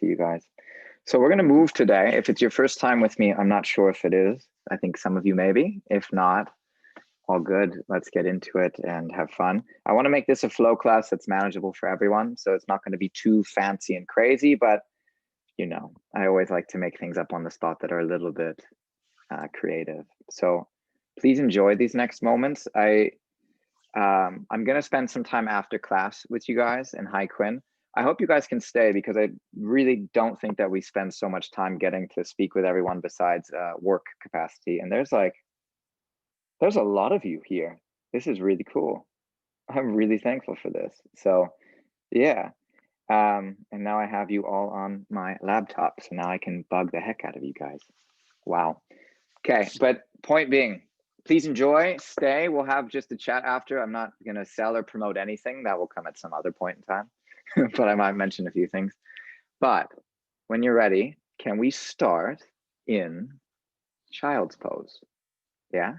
to you guys. So we're going to move today. If it's your first time with me, I'm not sure if it is. I think some of you maybe. If not, all good. Let's get into it and have fun. I want to make this a flow class that's manageable for everyone. So it's not going to be too fancy and crazy, but you know, I always like to make things up on the spot that are a little bit creative. So please enjoy these next moments. I'm going to spend some time after class with you guys, and hi Quinn. I hope you guys can stay because I really don't think that we spend so much time getting to speak with everyone besides work capacity. And there's a lot of you here. This is really cool. I'm really thankful for this. So yeah. And now I have you all on my laptop. So now I can bug the heck out of you guys. Wow. Okay, but point being, please enjoy, stay. We'll have just a chat after. I'm not going to sell or promote anything. That will come at some other point in time. But I might mention a few things. But when you're ready, can we start in child's pose? Yeah,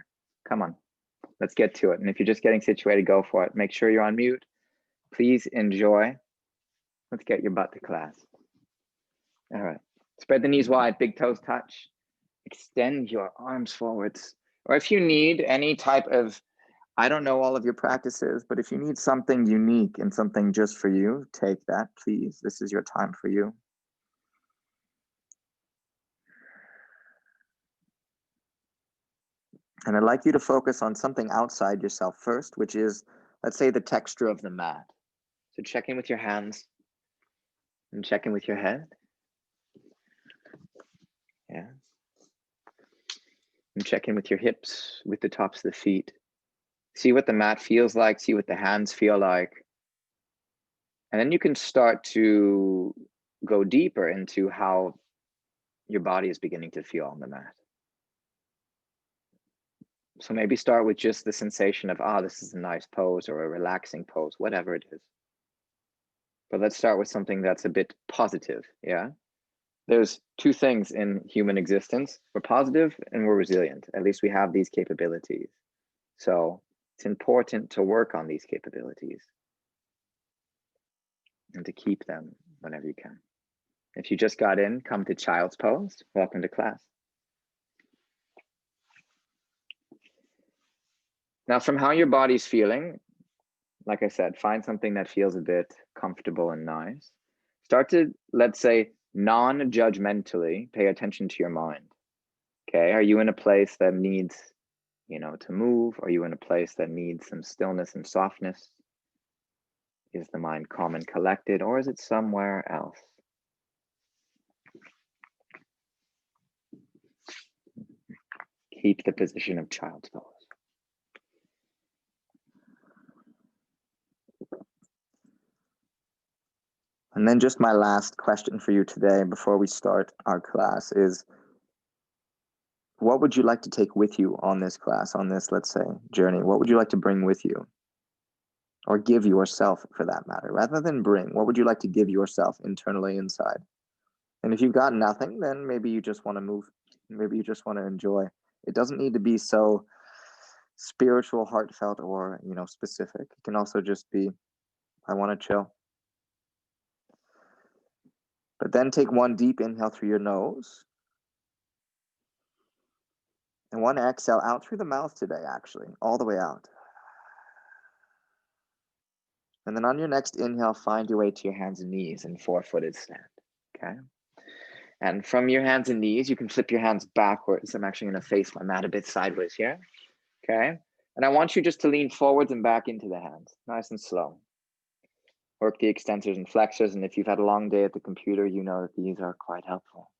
come on, let's get to it. And if you're just getting situated, go for it. Make sure you're on mute. Please enjoy. Let's get your butt to class. All right, spread the knees wide, big toes touch. Extend your arms forwards. Or if you need any type of, I don't know all of your practices, but if you need something unique and something just for you, take that, please. This is your time for you. And I'd like you to focus on something outside yourself first, which is, let's say, the texture of the mat. So check in with your hands and check in with your head. Yeah. And check in with your hips, with the tops of the feet. See what the mat feels like, see what the hands feel like. And then you can start to go deeper into how your body is beginning to feel on the mat. So maybe start with just the sensation of, this is a nice pose or a relaxing pose, whatever it is. But let's start with something that's a bit positive, yeah? There's two things in human existence. We're positive and we're resilient. At least we have these capabilities. So it's important to work on these capabilities and to keep them whenever you can. If you just got in, come to child's pose. Welcome to class. Now, from how your body's feeling, like I said, find something that feels a bit comfortable and nice. Start to, let's say, non-judgmentally pay attention to your mind. Okay, are you in a place that needs, to move? Are you in a place that needs some stillness and softness? Is the mind calm and collected, or is it somewhere else? Keep the position of child's pose. And then just my last question for you today before we start our class is, what would you like to take with you on this class, on this, let's say, journey? What would you like to bring with you? Or give yourself, for that matter? Rather than bring, what would you like to give yourself internally inside? And if you've got nothing, then maybe you just want to move. Maybe you just want to enjoy. It doesn't need to be so spiritual, heartfelt, or specific. It can also just be, I want to chill. But then take one deep inhale through your nose. And one exhale out through the mouth today, actually, all the way out. And then on your next inhale, find your way to your hands and knees in four-footed stand, okay? And from your hands and knees, you can flip your hands backwards. I'm actually going to face my mat a bit sideways here, okay? And I want you just to lean forwards and back into the hands, nice and slow. Work the extensors and flexors, and if you've had a long day at the computer, you know that these are quite helpful.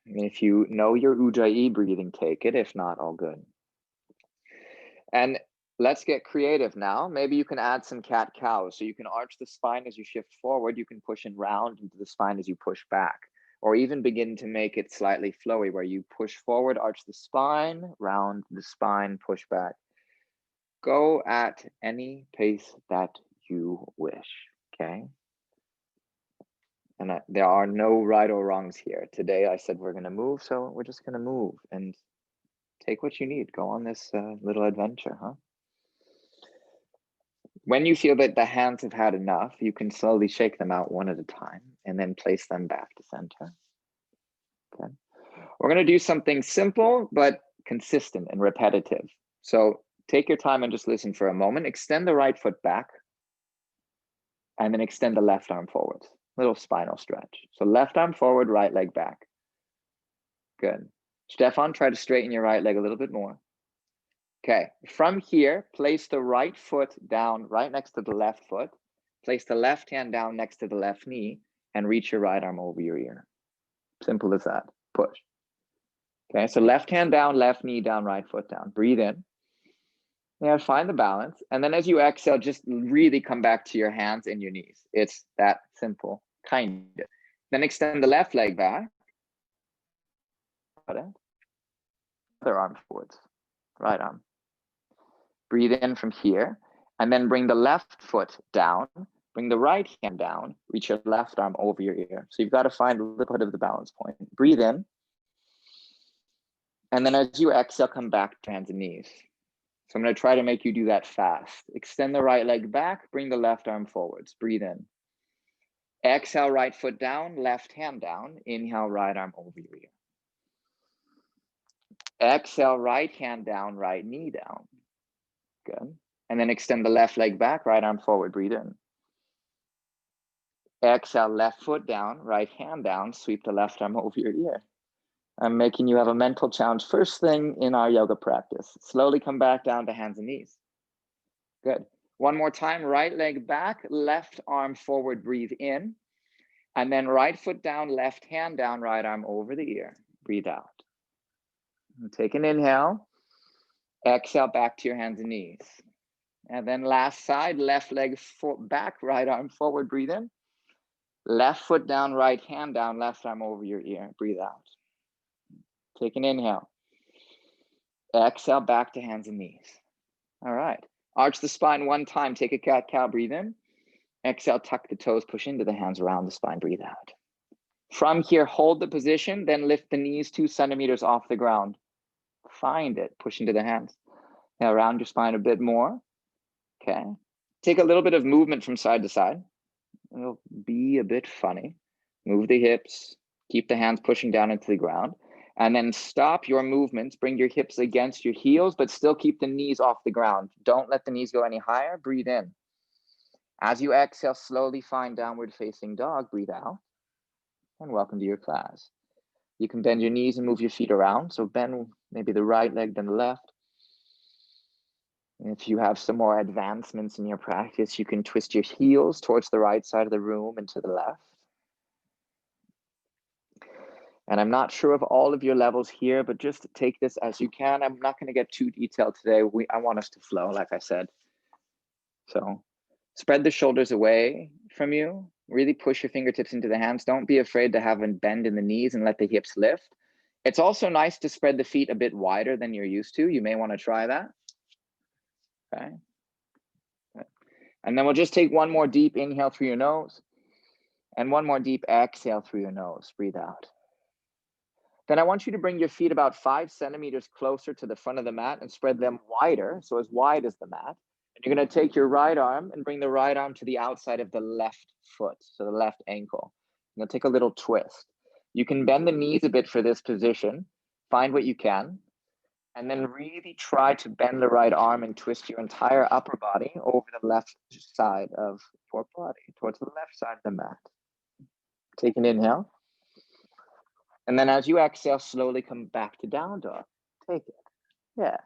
And if you know your Ujjayi breathing, take it. If not, all good. And let's get creative now. Maybe you can add some cat-cow. So you can arch the spine as you shift forward. You can push and round into the spine as you push back. Or even begin to make it slightly flowy, where you push forward, arch the spine, round the spine, push back. Go at any pace that you wish, okay? And there are no right or wrongs here. Today I said we're going to move, so we're just going to move and take what you need. Go on this little adventure, huh? When you feel that the hands have had enough, you can slowly shake them out one at a time and then place them back to center. Okay. We're going to do something simple, but consistent and repetitive. So take your time and just listen for a moment. Extend the right foot back and then extend the left arm forward. Little spinal stretch. So left arm forward, right leg back. Good. Stefan, try to straighten your right leg a little bit more. Okay, from here, place the right foot down right next to the left foot. Place the left hand down next to the left knee and reach your right arm over your ear. Simple as that. Push. Okay, so left hand down, left knee down, right foot down. Breathe in. Yeah, find the balance. And then as you exhale, just really come back to your hands and your knees. It's that simple, kind of. Then extend the left leg back. Other arm forwards, right arm. Breathe in from here, and then bring the left foot down, bring the right hand down, reach your left arm over your ear. So you've got to find a little bit of the balance point. Breathe in, and then as you exhale, come back to hands and knees. So I'm going to try to make you do that fast. Extend the right leg back, bring the left arm forwards. Breathe in. Exhale, right foot down, left hand down. Inhale, right arm over your ear. Exhale, right hand down, right knee down. Good. And then extend the left leg back, right arm forward. Breathe in. Exhale, left foot down, right hand down. Sweep the left arm over your ear. I'm making you have a mental challenge first thing in our yoga practice. Slowly come back down to hands and knees. Good. One more time, right leg back, left arm forward, breathe in. And then right foot down, left hand down, right arm over the ear. Breathe out. Take an inhale. Exhale, back to your hands and knees. And then last side, left leg back, right arm forward, breathe in. Left foot down, right hand down, left arm over your ear. Breathe out. Take an inhale. Exhale, back to hands and knees. All right. Arch the spine one time. Take a cat-cow, breathe in. Exhale, tuck the toes, push into the hands around the spine, breathe out. From here, hold the position, then lift the knees 2 centimeters off the ground. Find it, push into the hands. Now round your spine a bit more. Okay. Take a little bit of movement from side to side. It'll be a bit funny. Move the hips, keep the hands pushing down into the ground, and then stop your movements. Bring your hips against your heels, but still keep the knees off the ground. Don't let the knees go any higher. Breathe in. As you exhale, slowly find downward facing dog. Breathe out. And welcome to your class. You can bend your knees and move your feet around. So bend maybe the right leg, then the left. And if you have some more advancements in your practice, you can twist your heels towards the right side of the room and to the left. And I'm not sure of all of your levels here, but just take this as you can. I'm not going to get too detailed today. I want us to flow, like I said. So spread the shoulders away from you. Really push your fingertips into the hands. Don't be afraid to have a bend in the knees and let the hips lift. It's also nice to spread the feet a bit wider than you're used to. You may want to try that. Okay. And then we'll just take one more deep inhale through your nose and one more deep exhale through your nose. Breathe out. Then I want you to bring your feet about 5 centimeters closer to the front of the mat and spread them wider, so as wide as the mat. And you're going to take your right arm and bring the right arm to the outside of the left foot, so the left ankle. You'll take a little twist. You can bend the knees a bit for this position. Find what you can. And then really try to bend the right arm and twist your entire upper body over the left side of your body, towards the left side of the mat. Take an inhale. And then as you exhale, slowly come back to down dog. Take it. Yeah.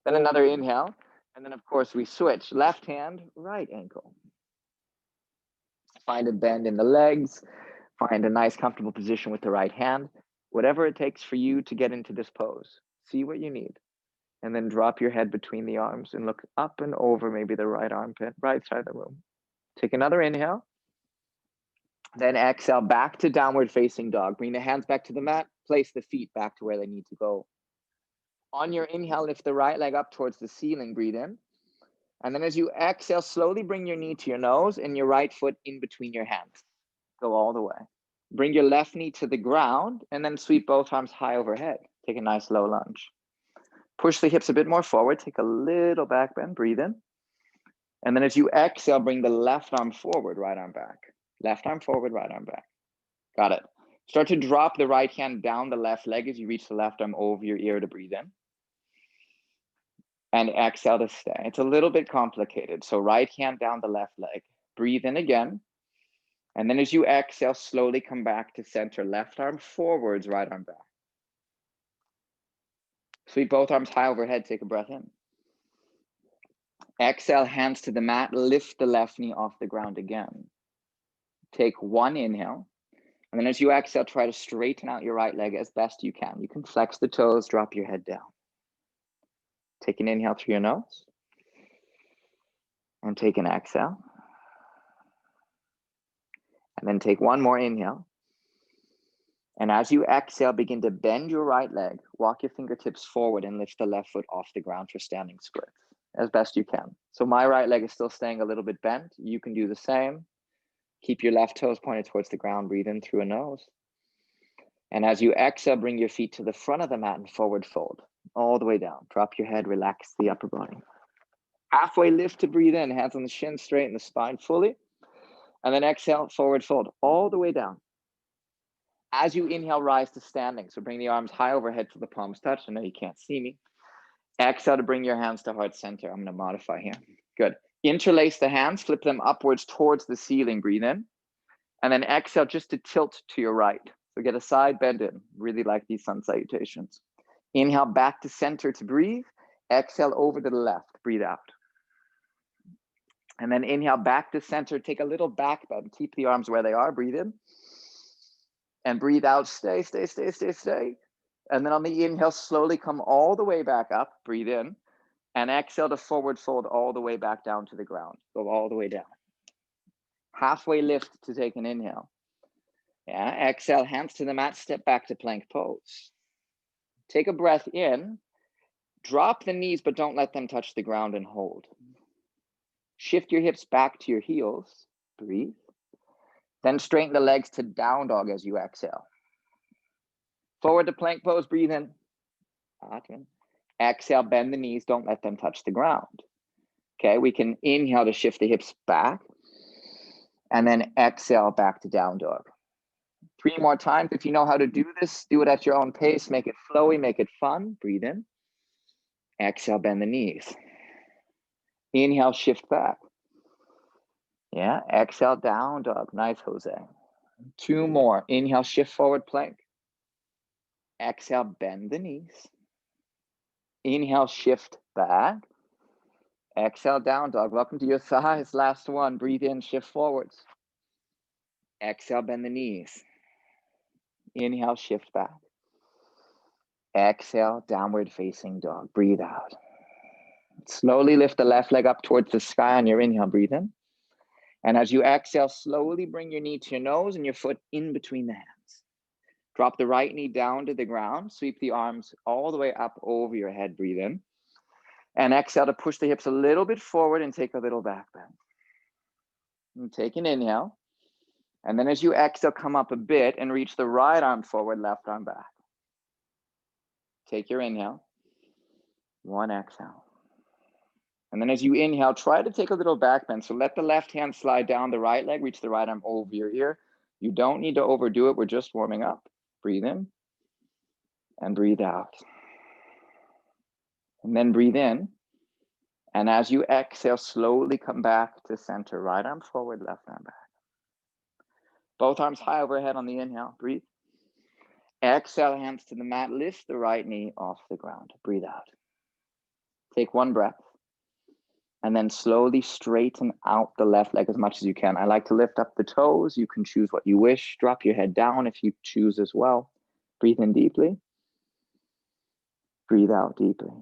Then another inhale. And then, of course, we switch. Left hand, right ankle. Find a bend in the legs. Find a nice, comfortable position with the right hand. Whatever it takes for you to get into this pose. See what you need. And then drop your head between the arms and look up and over maybe the right armpit, right side of the room. Take another inhale. Then exhale back to downward facing dog. Bring the hands back to the mat. Place the feet back to where they need to go. On your inhale, lift the right leg up towards the ceiling. Breathe in. And then as you exhale, slowly bring your knee to your nose and your right foot in between your hands. Go all the way. Bring your left knee to the ground and then sweep both arms high overhead. Take a nice low lunge. Push the hips a bit more forward. Take a little back bend. Breathe in. And then as you exhale, bring the left arm forward, right arm back. Left arm forward, right arm back. Got it. Start to drop the right hand down the left leg as you reach the left arm over your ear to breathe in. And exhale to stay. It's a little bit complicated. So right hand down the left leg. Breathe in again. And then as you exhale, slowly come back to center. Left arm forwards, right arm back. Sweep both arms high overhead. Take a breath in. Exhale, hands to the mat. Lift the left knee off the ground again. Take one inhale. And then as you exhale, try to straighten out your right leg as best you can. You can flex the toes, drop your head down. Take an inhale through your nose. And take an exhale. And then take one more inhale. And as you exhale, begin to bend your right leg. Walk your fingertips forward and lift the left foot off the ground for standing splits as best you can. So my right leg is still staying a little bit bent. You can do the same. Keep your left toes pointed towards the ground. Breathe in through a nose. And as you exhale, bring your feet to the front of the mat and forward fold all the way down. Drop your head, relax the upper body. Halfway lift to breathe in, hands on the shin, straighten the spine fully. And then exhale, forward fold all the way down. As you inhale, rise to standing. So bring the arms high overhead till the palms touch. I know you can't see me. Exhale to bring your hands to heart center. I'm going to modify here. Good. Interlace the hands, flip them upwards towards the ceiling. Breathe in. And then exhale just to tilt to your right. So get a side bend in. Really like these sun salutations. Inhale back to center to breathe. Exhale over to the left. Breathe out. And then inhale back to center. Take a little back bend. Keep the arms where they are. Breathe in. And breathe out. Stay, stay, stay, stay, stay. And then on the inhale, slowly come all the way back up. Breathe in. And exhale to forward fold all the way back down to the ground. Go all the way down. Halfway lift to take an inhale. Yeah, exhale, hands to the mat, step back to plank pose. Take a breath in. Drop the knees, but don't let them touch the ground and hold. Shift your hips back to your heels. Breathe. Then straighten the legs to down dog as you exhale. Forward to plank pose, breathe in. Exhale, bend the knees, don't let them touch the ground. Okay, we can inhale to shift the hips back. And then exhale back to down dog. 3 more times. If you know how to do this, do it at your own pace. Make it flowy, make it fun. Breathe in. Exhale, bend the knees. Inhale, shift back. Yeah, exhale, down dog. Nice, Jose. 2 more. Inhale, shift forward plank. Exhale, bend the knees. Inhale, shift back. Exhale, down dog. Welcome to your thighs. Last one. Breathe in, shift forwards. Exhale, bend the knees. Inhale, shift back. Exhale, downward facing dog. Breathe out. Slowly lift the left leg up towards the sky on your inhale. Breathe in. And as you exhale, slowly bring your knee to your nose and your foot in between the hands. Drop the right knee down to the ground. Sweep the arms all the way up over your head. Breathe in. And exhale to push the hips a little bit forward and take a little back bend. And take an inhale. And then as you exhale, come up a bit and reach the right arm forward, left arm back. Take your inhale. 1 exhale. And then as you inhale, try to take a little back bend. So let the left hand slide down the right leg, reach the right arm over your ear. You don't need to overdo it. We're just warming up. Breathe in and breathe out. And then breathe in. And as you exhale, slowly come back to center. Right arm forward, left arm back. Both arms high overhead on the inhale. Breathe. Exhale, hands to the mat. Lift the right knee off the ground. Breathe out. Take 1 breath. And then slowly straighten out the left leg as much as you can. I like to lift up the toes. You can choose what you wish. Drop your head down if you choose as well. Breathe in deeply. Breathe out deeply.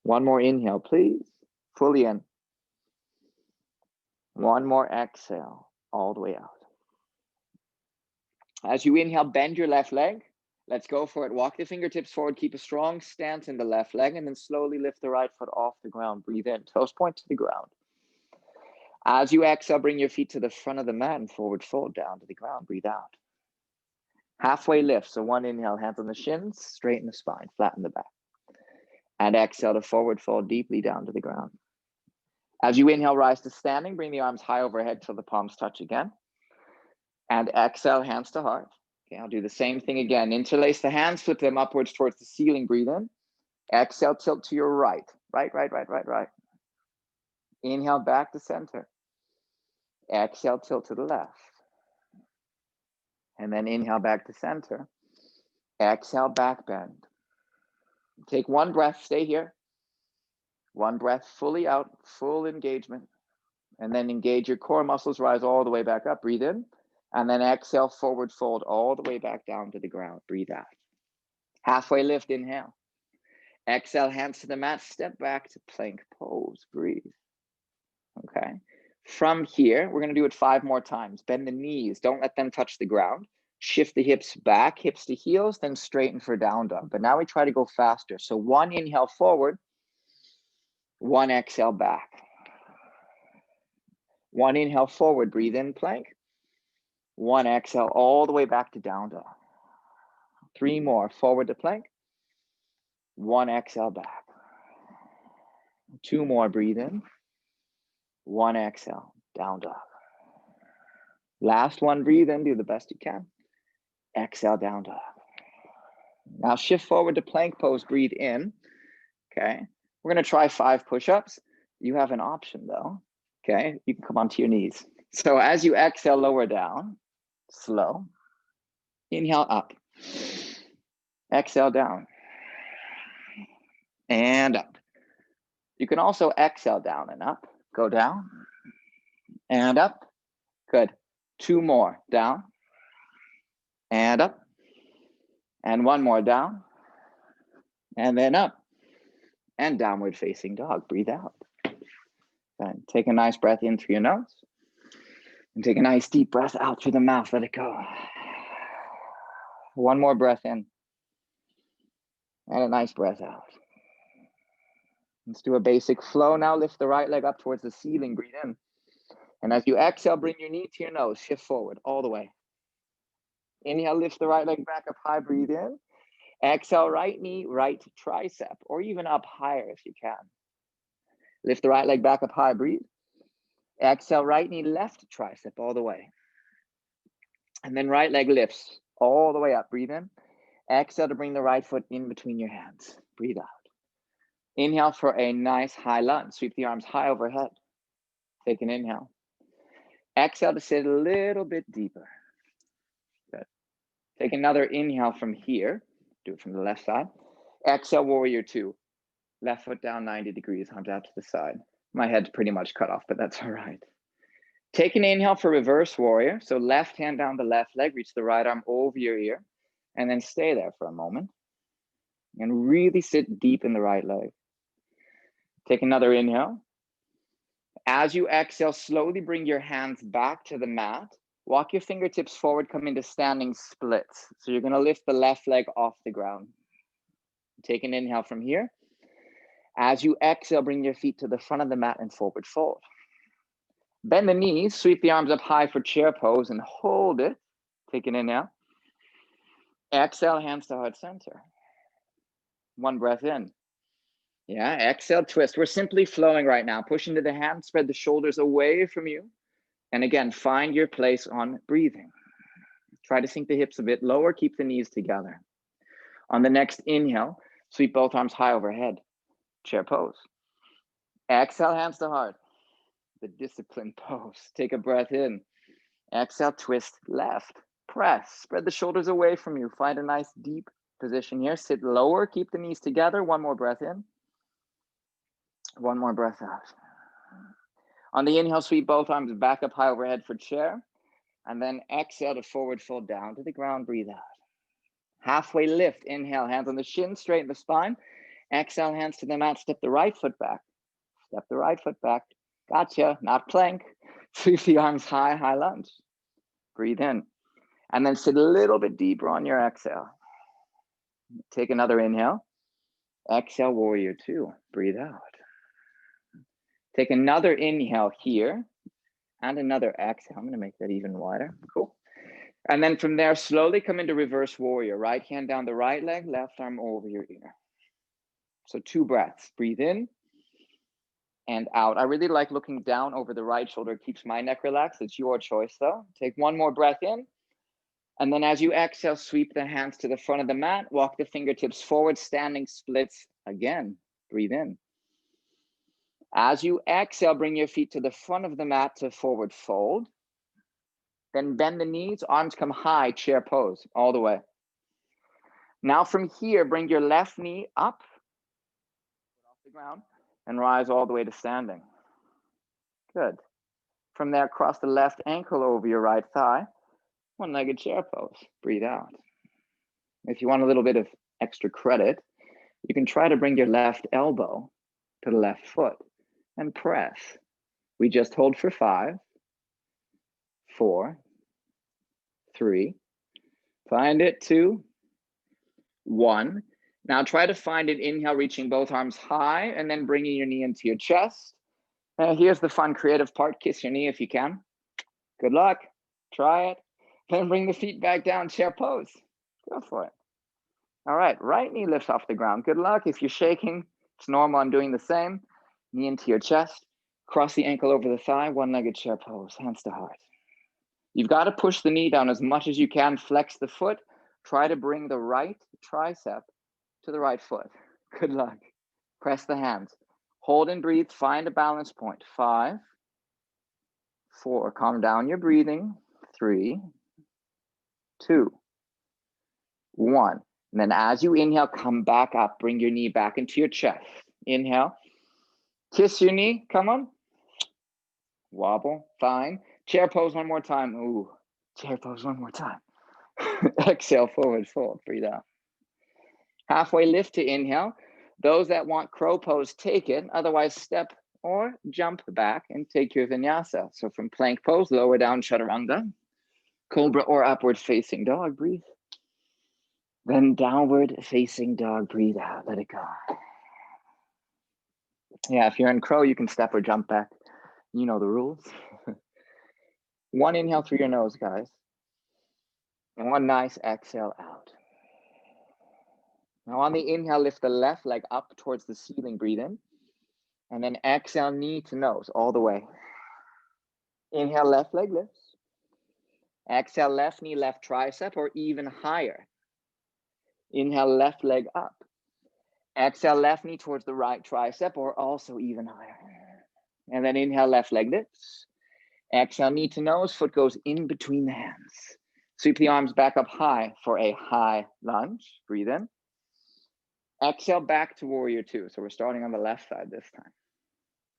1 more inhale, please. Fully in. 1 more exhale, all the way out. As you inhale, bend your left leg. Let's go for it. Walk the fingertips forward. Keep a strong stance in the left leg and then slowly lift the right foot off the ground. Breathe in. Toes point to the ground. As you exhale, bring your feet to the front of the mat and forward fold down to the ground. Breathe out. Halfway lift. So 1 inhale, hands on the shins, straighten the spine, flatten the back. And exhale to forward fold deeply down to the ground. As you inhale, rise to standing, bring the arms high overhead till the palms touch again. And exhale, hands to heart. Okay, I'll do the same thing again. Interlace the hands, flip them upwards towards the ceiling, breathe in. Exhale, tilt to your right. Right. Inhale, back to center. Exhale, tilt to the left. And then inhale, back to center. Exhale, back bend. Take one breath, stay here. One breath, fully out, full engagement. And then engage your core muscles, rise all the way back up, breathe in. And then exhale, forward fold all the way back down to the ground, breathe out. Halfway lift, inhale. Exhale, hands to the mat, step back to plank pose, breathe. Okay. From here, we're gonna do it 5 more times. Bend the knees, don't let them touch the ground. Shift the hips back, hips to heels, then straighten for down dog. But now we try to go faster. So 1 inhale forward, 1 exhale back. 1 inhale forward, breathe in, plank. 1 exhale all the way back to down dog. 3 more, forward to plank. 1 exhale back. 2 more, breathe in. 1 exhale, down dog. Last one, breathe in, do the best you can. Exhale, down dog. Now shift forward to plank pose, breathe in. Okay, we're gonna try 5 push-ups. You have an option though. Okay, you can come onto your knees. So as you exhale, lower down, slow. Inhale up. Exhale down. And up. You can also exhale down and up. Go down and up. Good. 2 more, down and up. And 1 more, down and then up. And downward facing dog, breathe out. And take a nice breath in through your nose. And take a nice deep breath out through the mouth, let it go. 1 more breath in. And a nice breath out. Let's do a basic flow now. Lift the right leg up towards the ceiling, breathe in. And as you exhale, bring your knee to your nose, shift forward all the way. Inhale, lift the right leg back up high, breathe in. Exhale, right knee, right tricep, or even up higher if you can. Lift the right leg back up high, breathe. Exhale, right knee, left tricep all the way. And then right leg lifts all the way up, breathe in. Exhale to bring the right foot in between your hands, breathe out. Inhale for a nice high lunge, sweep the arms high overhead. Take an inhale. Exhale to sit a little bit deeper. Good. Take another inhale from here. Do it from the left side. Exhale, warrior 2. Left foot down 90 degrees, arms out to the side. My head's pretty much cut off, but that's all right. Take an inhale for reverse warrior. So left hand down the left leg, reach the right arm over your ear, and then stay there for a moment. And really sit deep in the right leg. Take another inhale. As you exhale, slowly bring your hands back to the mat. Walk your fingertips forward, come into standing splits. So you're gonna lift the left leg off the ground. Take an inhale from here. As you exhale, bring your feet to the front of the mat and forward fold. Bend the knees, sweep the arms up high for chair pose and hold it. Take an inhale. Exhale, hands to heart center. 1 breath in. Yeah, exhale, twist. We're simply flowing right now. Push into the hands, spread the shoulders away from you. And again, find your place on breathing. Try to sink the hips a bit lower, keep the knees together. On the next inhale, sweep both arms high overhead. Chair pose. Exhale, hands to heart. The disciplined pose. Take a breath in. Exhale, twist left. Press. Spread the shoulders away from you. Find a nice deep position here. Sit lower. Keep the knees together. 1 more breath in. 1 more breath out. On the inhale, sweep both arms back up high overhead for chair. And then exhale to forward fold down to the ground. Breathe out. Halfway lift. Inhale, hands on the shins, straighten the spine. Exhale, hands to the mat. Step the right foot back. Step the right foot back. Gotcha, not plank. Sweep the arms high, high lunge. Breathe in. And then sit a little bit deeper on your exhale. Take another inhale. Exhale, warrior 2. Breathe out. Take another inhale here. And another exhale. I'm gonna make that even wider. Cool. And then from there, slowly come into reverse warrior. Right hand down the right leg, left arm over your ear. So 2 breaths. Breathe in and out. I really like looking down over the right shoulder. It keeps my neck relaxed. It's your choice though. Take 1 more breath in. And then as you exhale, sweep the hands to the front of the mat. Walk the fingertips forward, standing splits again. Breathe in. As you exhale, bring your feet to the front of the mat to forward fold. Then bend the knees, arms come high, chair pose, all the way. Now from here, bring your left knee up off the ground and rise all the way to standing. Good. From there, cross the left ankle over your right thigh, one-legged chair pose. Breathe out. If you want a little bit of extra credit, you can try to bring your left elbow to the left foot and press. We just hold for 5, 4, 3, find it, 2, 1. Now try to find it. Inhale, reaching both arms high and then bringing your knee into your chest. Here's the fun creative part. Kiss your knee if you can. Good luck. Try it. Then bring the feet back down, chair pose. Go for it. All right, right knee lifts off the ground. Good luck. If you're shaking, it's normal. I'm doing the same. Knee into your chest. Cross the ankle over the thigh, one-legged chair pose, hands to heart. You've got to push the knee down as much as you can. Flex the foot. Try to bring the right tricep to the right foot. Good luck. Press the hands. Hold and breathe. Find a balance point. 5, 4. Calm down your breathing. 3, 2, 1. And then as you inhale, come back up. Bring your knee back into your chest. Inhale. Kiss your knee. Come on. Wobble. Fine. Chair pose 1 more time. Ooh. Chair pose 1 more time. Exhale, forward fold. Breathe out. Halfway lift to inhale. Those that want crow pose, take it. Otherwise, step or jump back and take your vinyasa. So from plank pose, lower down chaturanga, cobra or upward facing dog. Breathe. Then downward facing dog. Breathe out. Let it go. Yeah, if you're in crow, you can step or jump back. You know the rules. 1 inhale through your nose, guys. And 1 nice exhale out. Now on the inhale, lift the left leg up towards the ceiling. Breathe in. And then exhale, knee to nose, all the way. Inhale, left leg lifts. Exhale, left knee, left tricep, or even higher. Inhale, left leg up. Exhale, left knee towards the right tricep, or also even higher. And then inhale, left leg lifts. Exhale, knee to nose, foot goes in between the hands. Sweep the arms back up high for a high lunge. Breathe in. Exhale, back to warrior 2. So we're starting on the left side this time.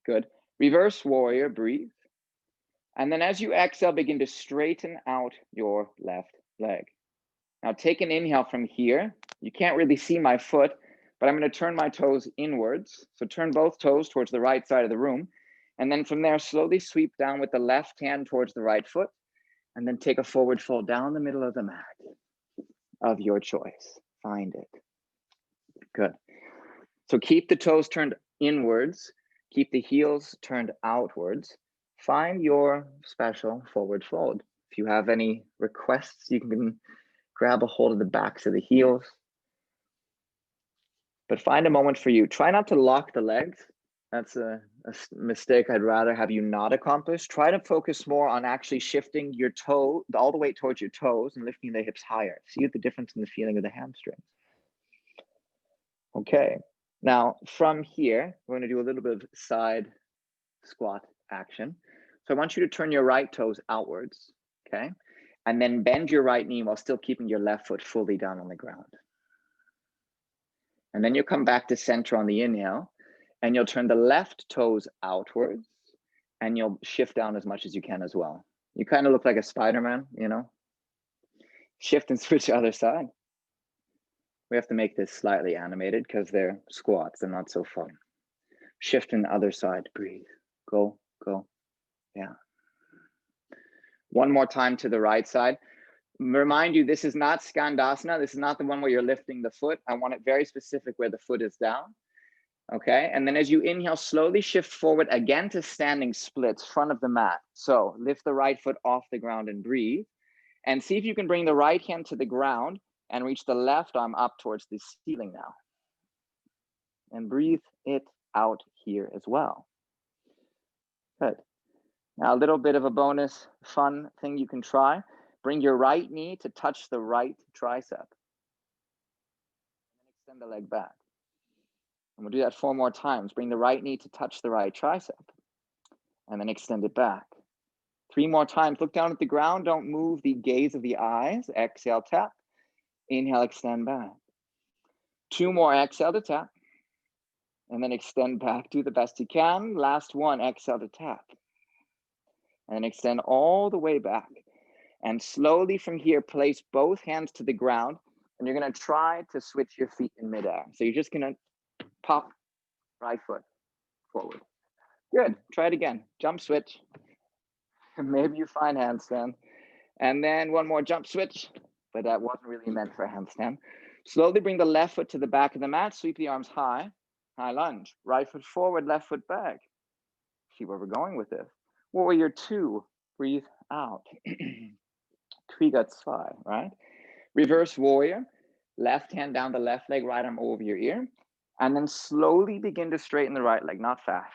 Good. Reverse warrior, breathe. And then as you exhale, begin to straighten out your left leg. Now take an inhale from here. You can't really see my foot, but I'm going to turn my toes inwards. So turn both toes towards the right side of the room. And then from there, slowly sweep down with the left hand towards the right foot. And then take a forward fold down the middle of the mat of your choice. Find it. Good. So keep the toes turned inwards. Keep the heels turned outwards. Find your special forward fold. If you have any requests, you can grab a hold of the backs of the heels. But find a moment for you. Try not to lock the legs. That's a mistake I'd rather have you not accomplish. Try to focus more on actually shifting your toe all the way towards your toes and lifting the hips higher. See the difference in the feeling of the hamstrings. Okay, now from here, we're going to do a little bit of side squat action. So I want you to turn your right toes outwards, okay? And then bend your right knee while still keeping your left foot fully down on the ground. And then you'll come back to center on the inhale, and you'll turn the left toes outwards, and you'll shift down as much as you can as well. You kind of look like a Spider-Man, you know? Shift and switch the other side. We have to make this slightly animated because they're squats. They're not so fun. Shift in the other side. Breathe. Go, go. Yeah. 1 more time to the right side. Remind you, this is not Skandasana. This is not the one where you're lifting the foot. I want it very specific where the foot is down. Okay. And then as you inhale, slowly shift forward again to standing splits, front of the mat. So lift the right foot off the ground and breathe. And see if you can bring the right hand to the ground and reach the left arm up towards the ceiling now. and breathe it out here as well. Good. Now, a little bit of a bonus fun thing you can try. Bring your right knee to touch the right tricep. And extend the leg back. And we'll do that 4 more times. Bring the right knee to touch the right tricep. And then extend it back. 3 more times. Look down at the ground. Don't move the gaze of the eyes. Exhale, tap. Inhale, extend back. 2 more. Exhale to tap. And then extend back. Do the best you can. Last one. Exhale to tap. And then extend all the way back. And slowly from here, place both hands to the ground. And you're going to try to switch your feet in midair. So you're just going to pop right foot forward. Good. Try it again. Jump switch. Maybe you find handstand. And then 1 more jump switch. But that wasn't really meant for a handstand. Slowly bring the left foot to the back of the mat. Sweep the arms high. High lunge. Right foot forward, left foot back. See where we're going with this. Warrior 2. Breathe out. Krigatsvai, right? Reverse warrior. Left hand down the left leg, right arm over your ear. And then slowly begin to straighten the right leg, not fast.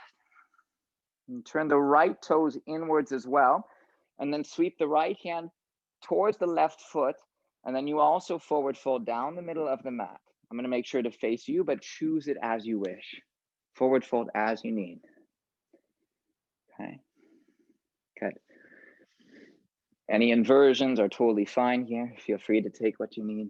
And turn the right toes inwards as well. And then sweep the right hand towards the left foot. And then you also forward fold down the middle of the mat. I'm going to make sure to face you, but choose it as you wish. Forward fold as you need. Okay. Good. Any inversions are totally fine here. Feel free to take what you need.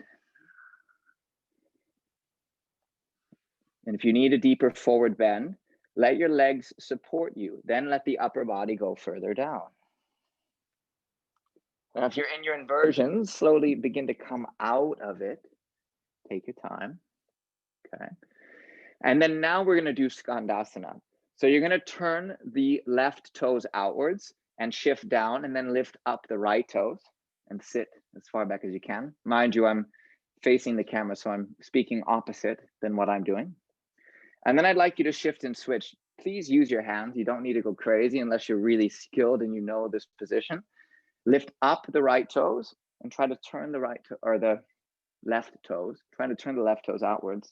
And if you need a deeper forward bend, let your legs support you. Then let the upper body go further down. Now, if you're in your inversions, slowly begin to come out of it. Take your time. Okay. And then now we're going to do Skandasana. So you're going to turn the left toes outwards and shift down and then lift up the right toes and sit as far back as you can. Mind you, I'm facing the camera, so I'm speaking opposite than what I'm doing. And then I'd like you to shift and switch. Please use your hands. You don't need to go crazy unless you're really skilled and you know this position. Lift up the right toes and try to turn the right toe or the left toes. Try to turn the left toes outwards.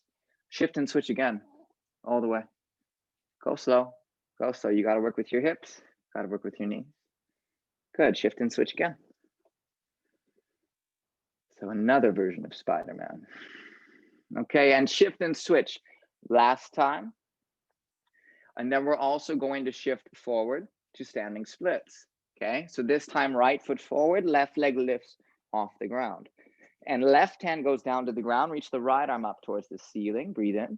Shift and switch again, all the way. Go slow, go slow. You got to work with your hips, got to work with your knees. Good, shift and switch again. So another version of Spider-Man. Okay, and shift and switch. Last time. And then we're also going to shift forward to standing splits. Okay, so this time right foot forward, left leg lifts off the ground. And left hand goes down to the ground, reach the right arm up towards the ceiling, breathe in.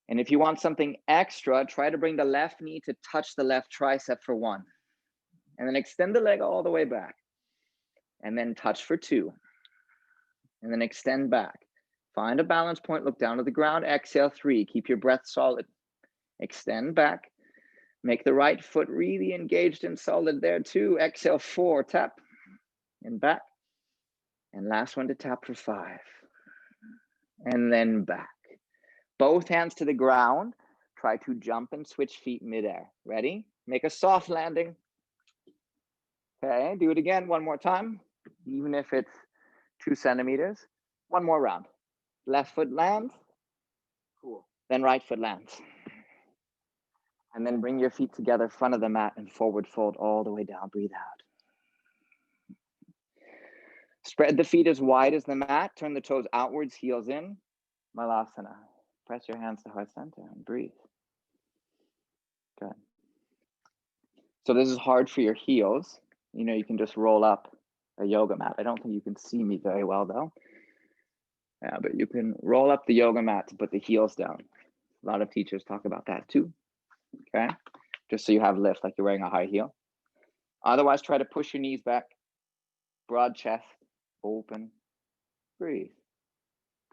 And if you want something extra, try to bring the left knee to touch the left tricep for 1. And then extend the leg all the way back. And then touch for 2. And then extend back. Find a balance point, look down to the ground, exhale 3. Keep your breath solid. Extend back. Make the right foot really engaged and solid there too. Exhale 4, tap. And back. And last one to tap for 5. And then back. Both hands to the ground. Try to jump and switch feet midair. Ready? Make a soft landing. Okay, do it again 1 more time. Even if it's 2 centimeters. 1 more round. Left foot lands. Cool. Then right foot lands. And then bring your feet together, front of the mat, and forward fold all the way down. Breathe out. Spread the feet as wide as the mat. Turn the toes outwards, heels in. Malasana. Press your hands to heart center and breathe. Good. So this is hard for your heels. You know, you can just roll up a yoga mat. I don't think you can see me very well though. Yeah, but you can roll up the yoga mat to put the heels down. A lot of teachers talk about that too. Okay, just so you have lift like you're wearing a high heel. Otherwise, try to push your knees back. Broad chest, open, breathe.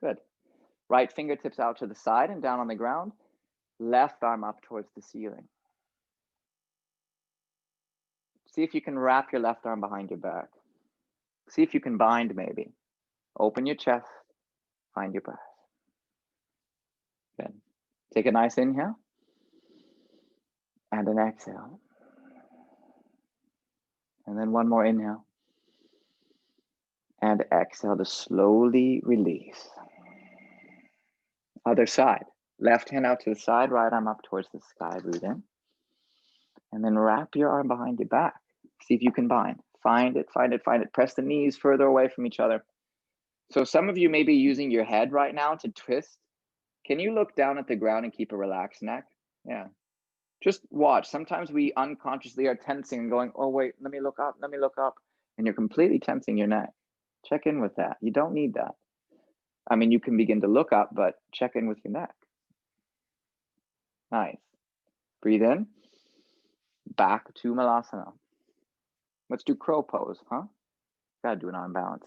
Good. Right fingertips out to the side and down on the ground. Left arm up towards the ceiling. See if you can wrap your left arm behind your back. See if you can bind maybe. Open your chest, find your breath. Good. Take a nice inhale. And an exhale. And then 1 more inhale. And exhale to slowly release. Other side. Left hand out to the side, right arm up towards the sky, breathe in. And then wrap your arm behind your back. See if you can bind. Find it, find it, find it. Press the knees further away from each other. So some of you may be using your head right now to twist. Can you look down at the ground and keep a relaxed neck? Yeah. Just watch. Sometimes we unconsciously are tensing and going, oh, wait, let me look up, let me look up. And you're completely tensing your neck. Check in with that. You don't need that. I mean, you can begin to look up, but check in with your neck. Nice. Breathe in. Back to Malasana. Let's do crow pose, huh? Gotta do an arm balance.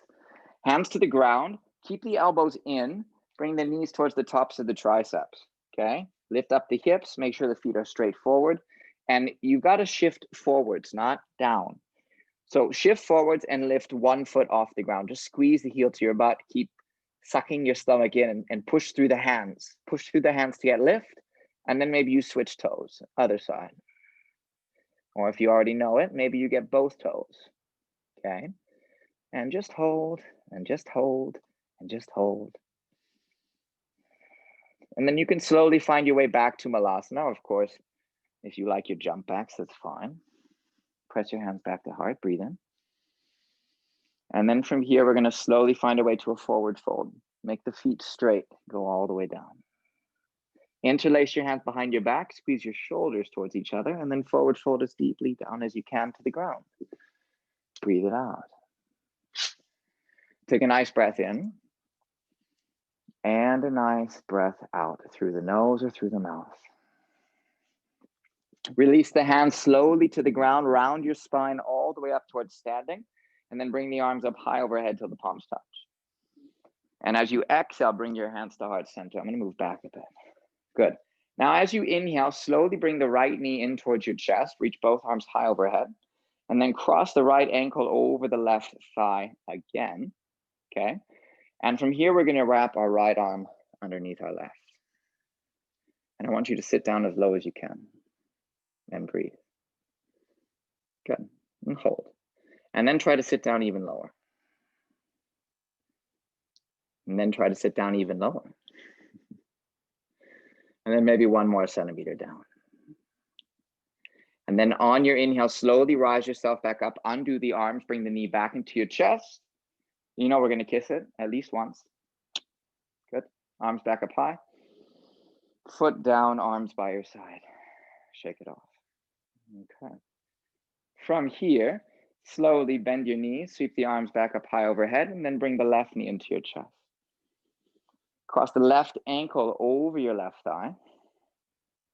Hands to the ground. Keep the elbows in. Bring the knees towards the tops of the triceps, okay? Lift up the hips. Make sure the feet are straight forward. And you've got to shift forwards, not down. So shift forwards and lift one foot off the ground. Just squeeze the heel to your butt. Keep sucking your stomach in and push through the hands. Push through the hands to get lift. And then maybe you switch toes, other side. Or if you already know it, maybe you get both toes, okay? And just hold, and just hold, and just hold. And then you can slowly find your way back to Malasana. Of course, if you like your jump backs, that's fine. Press your hands back to heart, breathe in. And then from here, we're gonna slowly find a way to a forward fold. Make the feet straight, go all the way down. Interlace your hands behind your back, squeeze your shoulders towards each other, and then forward fold as deeply down as you can to the ground. Breathe it out. Take a nice breath in. And a nice breath out through the nose or through the mouth. Release the hands slowly to the ground, round your spine all the way up towards standing, and then bring the arms up high overhead till the palms touch. And as you exhale, bring your hands to heart center. I'm gonna move back a bit. Good. Now, as you inhale, slowly bring the right knee in towards your chest, reach both arms high overhead, and then cross the right ankle over the left thigh again, okay? And from here, we're gonna wrap our right arm underneath our left. And I want you to sit down as low as you can and breathe. Good, and hold. And then try to sit down even lower. And then try to sit down even lower. And then maybe one more centimeter down. And then on your inhale, slowly rise yourself back up, undo the arms, bring the knee back into your chest. You know we're gonna kiss it at least once. Good, arms back up high. Foot down, arms by your side. Shake it off. Okay. From here, slowly bend your knees, sweep the arms back up high overhead, and then bring the left knee into your chest. Cross the left ankle over your left thigh.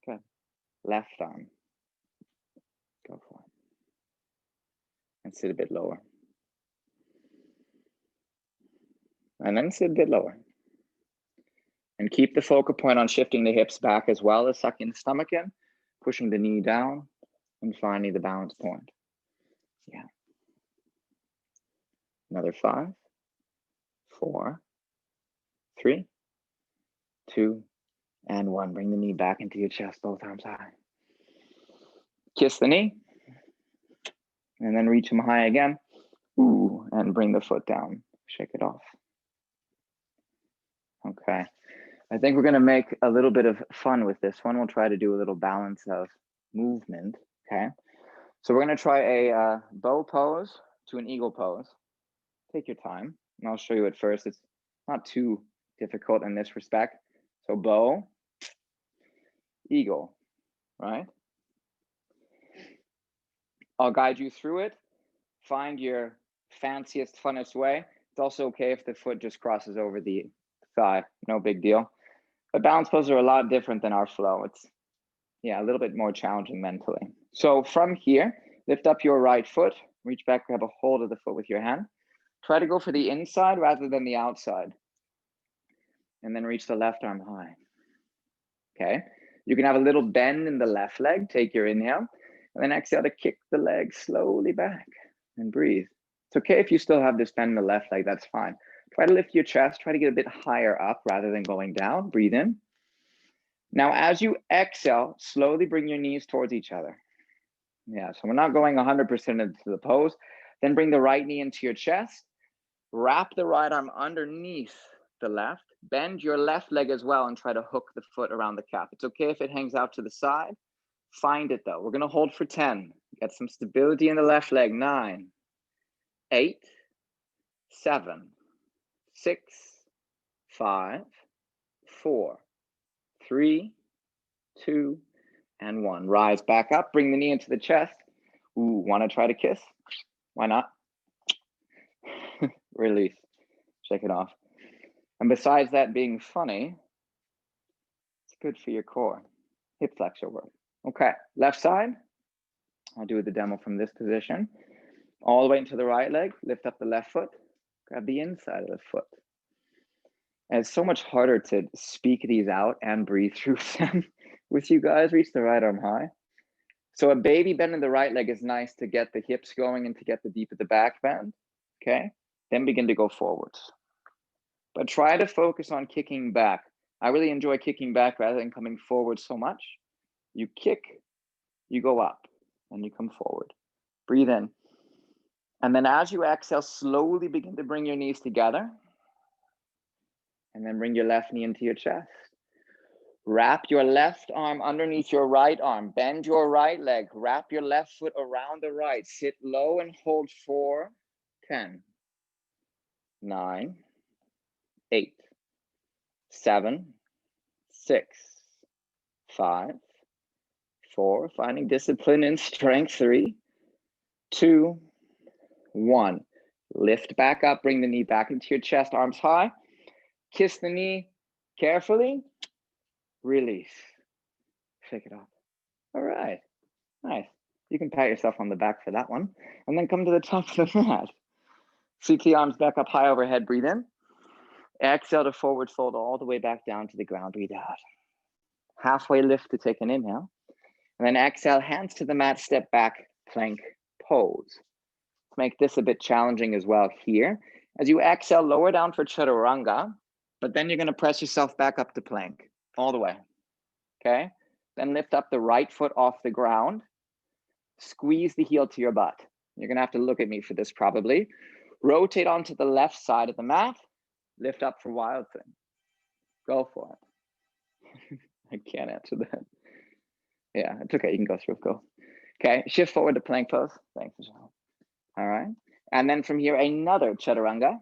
Good. Left arm. Go for it. And sit a bit lower. And then sit a bit lower. And keep the focal point on shifting the hips back as well as sucking the stomach in, pushing the knee down, and finding the balance point. Yeah. Another 5, 4, 3, 2, and 1. Bring the knee back into your chest, both arms high. Kiss the knee, and then reach them high again. Ooh, and bring the foot down. Shake it off. Okay. I think we're going to make a little bit of fun with this one. We'll try to do a little balance of movement, okay? So we're going to try a bow pose to an eagle pose. Take your time, and I'll show you it first. It's not too difficult in this respect. So bow, eagle, right? I'll guide you through it. Find your fanciest, funnest way. It's also okay if the foot just crosses over the thigh, no big deal. But balance poses are a lot different than our flow. It's, yeah, a little bit more challenging mentally. So from here, lift up your right foot, reach back, grab a hold of the foot with your hand. Try to go for the inside rather than the outside. And then reach the left arm high. Okay, you can have a little bend in the left leg, take your inhale, and then exhale to kick the leg slowly back and breathe. It's okay if you still have this bend in the left leg, that's fine. Try to lift your chest, try to get a bit higher up rather than going down. Breathe in. Now, as you exhale, slowly bring your knees towards each other. Yeah, so we're not going 100% into the pose. Then bring the right knee into your chest. Wrap the right arm underneath the left. Bend your left leg as well and try to hook the foot around the calf. It's okay if it hangs out to the side. Find it though. We're going to hold for 10. Get some stability in the left leg. 9, 8, 7, 6, 5, 4, 3, 2, and 1. Rise back up. Bring the knee into the chest. Ooh, want to try to kiss? Why not? Release. Shake it off. And besides that being funny, it's good for your core. Hip flexor work. Okay, left side. I'll do the demo from this position. All the way into the right leg. Lift up the left foot. Grab the inside of the foot. And it's so much harder to speak these out and breathe through them with you guys. Reach the right arm high. So a baby bend in the right leg is nice to get the hips going and to get the deep at the back bend. Okay, then begin to go forwards. But try to focus on kicking back. I really enjoy kicking back rather than coming forward so much. You kick, you go up, and you come forward. Breathe in. And then as you exhale, slowly begin to bring your knees together. And then bring your left knee into your chest. Wrap your left arm underneath your right arm. Bend your right leg. Wrap your left foot around the right. Sit low and hold for 10, 9, 8, 7, 6, 5, 4. Finding discipline and strength. 3, 2, 1. Lift back up. Bring the knee back into your chest. Arms high. Kiss the knee carefully. Release. Shake it off. All right. Nice. You can pat yourself on the back for that one. And then come to the top of the mat. Sweep the arms back up high overhead. Breathe in. Exhale to forward fold all the way back down to the ground. Breathe out. Halfway lift to take an inhale. And then exhale, hands to the mat, step back, plank pose. Let's make this a bit challenging as well here. As you exhale, lower down for chaturanga, but then you're going to press yourself back up to plank all the way. Okay? Then lift up the right foot off the ground. Squeeze the heel to your butt. You're going to have to look at me for this probably. Rotate onto the left side of the mat. Lift up for wild thing. Go for it. I can't answer that. Yeah, it's okay. You can go through. Go. Okay, shift forward to plank pose. Thanks, Michelle. All right. And then from here, another chaturanga.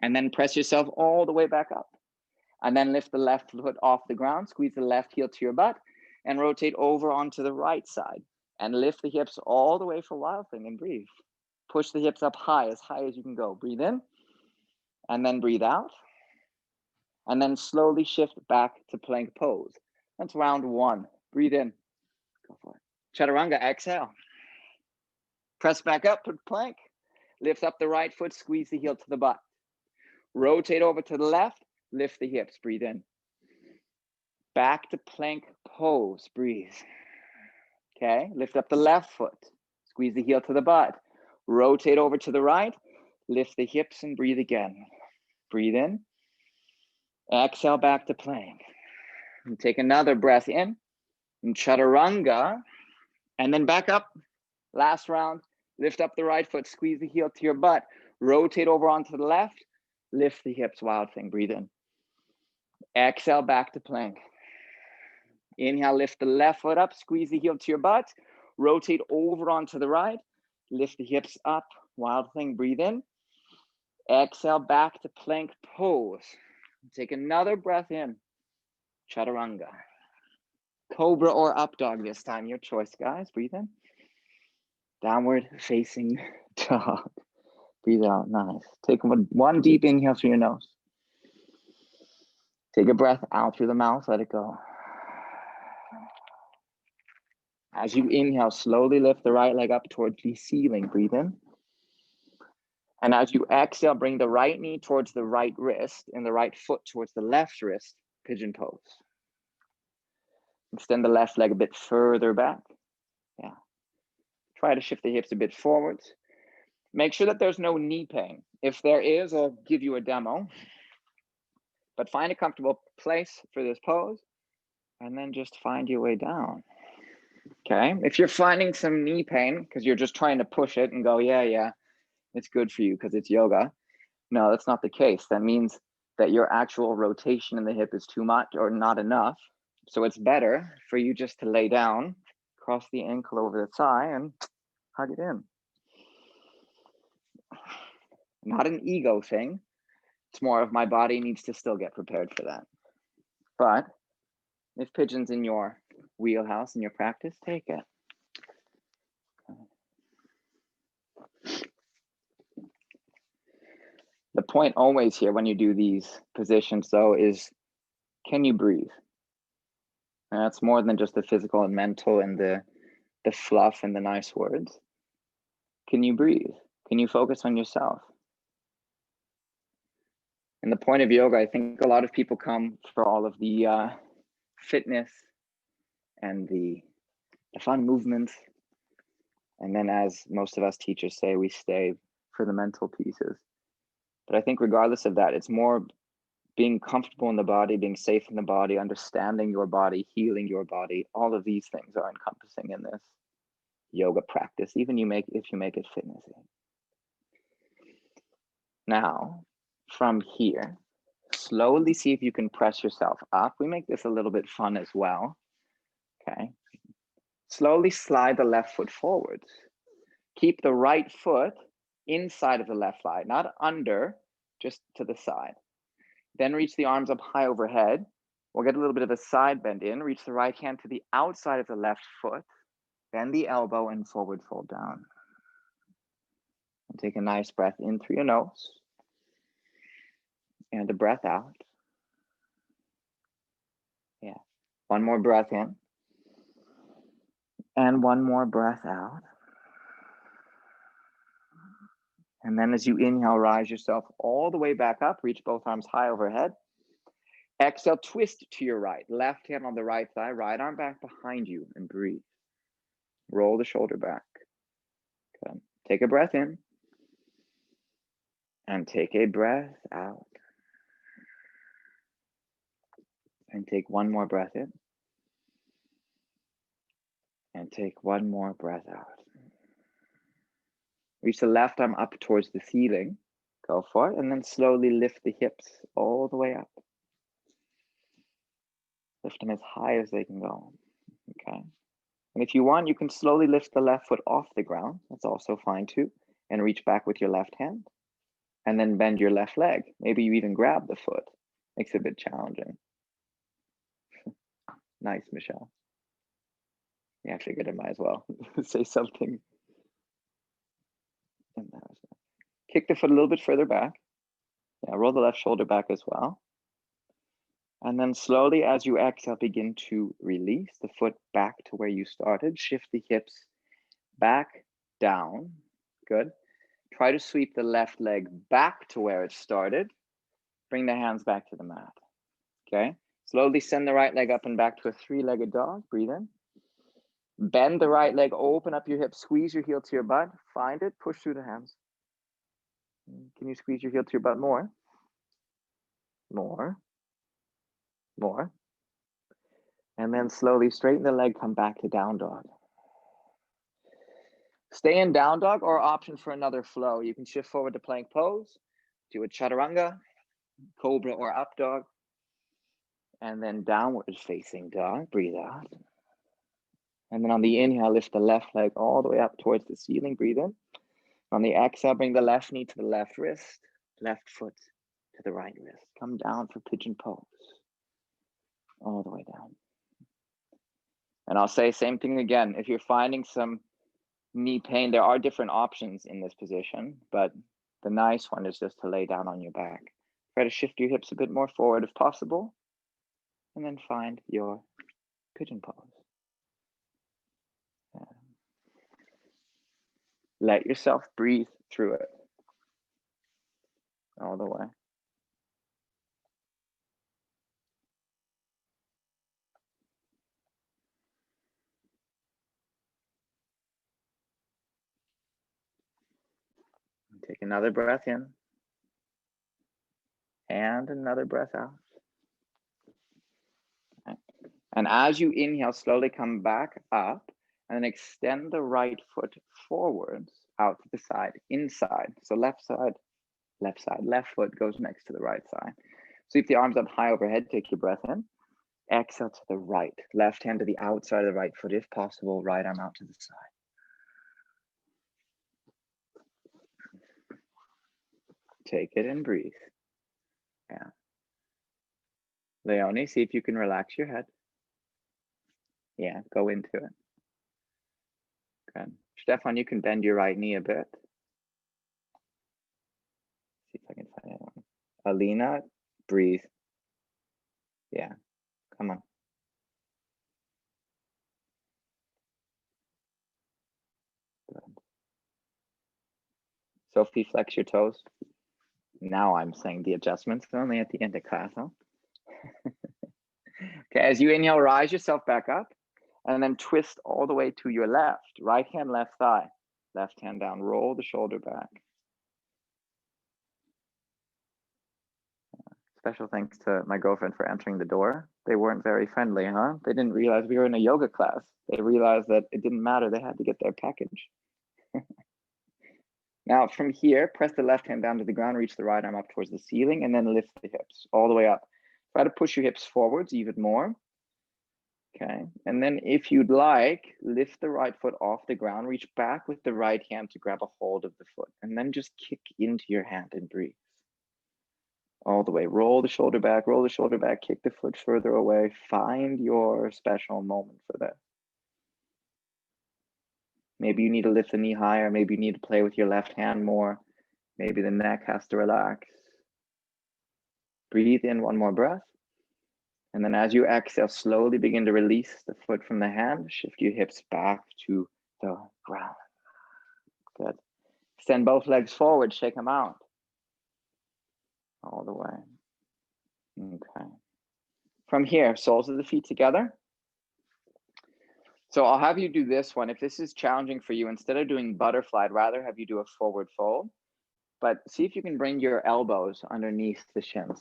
And then press yourself all the way back up. And then lift the left foot off the ground. Squeeze the left heel to your butt. And rotate over onto the right side. And lift the hips all the way for wild thing and breathe. Push the hips up high as you can go. Breathe in. And then breathe out. And then slowly shift back to plank pose. That's round 1. Breathe in. Go for it. Chaturanga, exhale. Press back up to plank. Lift up the right foot, squeeze the heel to the butt. Rotate over to the left, lift the hips, breathe in. Back to plank pose, breathe. Okay, lift up the left foot, squeeze the heel to the butt. Rotate over to the right, lift the hips and breathe again. Breathe in. Exhale back to plank. And take another breath in. And chaturanga. And then back up. Last round. Lift up the right foot. Squeeze the heel to your butt. Rotate over onto the left. Lift the hips. Wild thing. Breathe in. Exhale back to plank. Inhale. Lift the left foot up. Squeeze the heel to your butt. Rotate over onto the right. Lift the hips up. Wild thing. Breathe in. Exhale back to plank pose. Take another breath in. Chaturanga. Cobra or up dog this time. Your choice, guys. Breathe in. Downward facing dog. Breathe out. Nice. Take one deep inhale through your nose. Take a breath out through the mouth. Let it go. As you inhale, slowly lift the right leg up towards the ceiling. Breathe in. And as you exhale, bring the right knee towards the right wrist and the right foot towards the left wrist. Pigeon pose. Extend the left leg a bit further back. Yeah. Try to shift the hips a bit forwards. Make sure that there's no knee pain. If there is, I'll give you a demo. But find a comfortable place for this pose and then just find your way down. Okay. If you're finding some knee pain because you're just trying to push it and go, yeah, it's good for you because it's yoga. No, that's not the case. That means that your actual rotation in the hip is too much or not enough. So it's better for you just to lay down, cross the ankle over the thigh, and hug it in. Not an ego thing. It's more of my body needs to still get prepared for that. But if pigeon's in your wheelhouse, in your practice, take it. The point always here when you do these positions, though, is can you breathe? And that's more than just the physical and mental and the fluff and the nice words. Can you breathe? Can you focus on yourself? And the point of yoga, I think a lot of people come for all of the fitness and the fun movements. And then, as most of us teachers say, we stay for the mental pieces. But I think regardless of that, it's more being comfortable in the body, being safe in the body, understanding your body, healing your body. All of these things are encompassing in this yoga practice, even if you make it fitnessy. Now, from here, slowly see if you can press yourself up. We make this a little bit fun as well. Okay. Slowly slide the left foot forwards. Keep the right foot inside of the left leg, not under, just to the side. Then reach the arms up high overhead. We'll get a little bit of a side bend in. Reach the right hand to the outside of the left foot. Bend the elbow and forward fold down. And take a nice breath in through your nose. And a breath out. Yeah. One more breath in. And one more breath out. And then as you inhale, rise yourself all the way back up. Reach both arms high overhead. Exhale, twist to your right. Left hand on the right thigh, right arm back behind you, and breathe. Roll the shoulder back. Good. Take a breath in. And take a breath out. And take one more breath in. And take one more breath out. Reach the left arm up towards the ceiling. Go for it. And then slowly lift the hips all the way up. Lift them as high as they can go. Okay. And if you want, you can slowly lift the left foot off the ground. That's also fine too. And reach back with your left hand. And then bend your left leg. Maybe you even grab the foot. Makes it a bit challenging. Nice, Michelle. Yeah, I figured I might as well say something. And that was it. Kick the foot a little bit further back. Yeah, roll the left shoulder back as well. And then slowly, as you exhale, begin to release the foot back to where you started. Shift the hips back, down. Good. Try to sweep the left leg back to where it started. Bring the hands back to the mat. Okay. Slowly send the right leg up and back to a three-legged dog. Breathe in. Bend the right leg, open up your hips, squeeze your heel to your butt. Find it, push through the hands. Can you squeeze your heel to your butt more? More. More. And then slowly straighten the leg, come back to down dog. Stay in down dog or option for another flow. You can shift forward to plank pose, do a chaturanga, cobra or up dog, and then downward facing dog. Breathe out. And then on the inhale, lift the left leg all the way up towards the ceiling. Breathe in. On the exhale, bring the left knee to the left wrist, left foot to the right wrist. Come down for pigeon pose. All the way down. And I'll say same thing again. If you're finding some knee pain, there are different options in this position, but the nice one is just to lay down on your back. Try to shift your hips a bit more forward if possible, and then find your pigeon pose. Let yourself breathe through it all the way. Take another breath in and another breath out. Okay. And as you inhale, slowly come back up and then extend the right foot forwards out to the side, inside. So left side, left foot goes next to the right side. Sweep the arms up high overhead, take your breath in. Exhale to the right, left hand to the outside of the right foot, if possible, right arm out to the side. Take it and breathe. Yeah. Leonie, see if you can relax your head. Yeah, go into it. Good. Stefan, you can bend your right knee a bit. See if I can find anyone. Alina, breathe. Yeah, come on. Good. Sophie, flex your toes. Now I'm saying the adjustments only at the end of class, huh? Okay, as you inhale, rise yourself back up and then twist all the way to your left. Right hand, left thigh. Left hand down, roll the shoulder back. Special thanks to my girlfriend for answering the door. They weren't very friendly, huh? They didn't realize we were in a yoga class. They realized that it didn't matter. They had to get their package. Now from here, press the left hand down to the ground, reach the right arm up towards the ceiling, and then lift the hips all the way up. Try to push your hips forwards even more. Okay, and then if you'd like, lift the right foot off the ground, reach back with the right hand to grab a hold of the foot, and then just kick into your hand and breathe. All the way, roll the shoulder back, kick the foot further away. Find your special moment for that. Maybe you need to lift the knee higher. Maybe you need to play with your left hand more. Maybe the neck has to relax. Breathe in one more breath. And then as you exhale, slowly begin to release the foot from the hand. Shift your hips back to the ground. Good. Extend both legs forward, shake them out. All the way. Okay. From here, soles of the feet together. So I'll have you do this one. If this is challenging for you, instead of doing butterfly, I'd rather have you do a forward fold. But see if you can bring your elbows underneath the shins.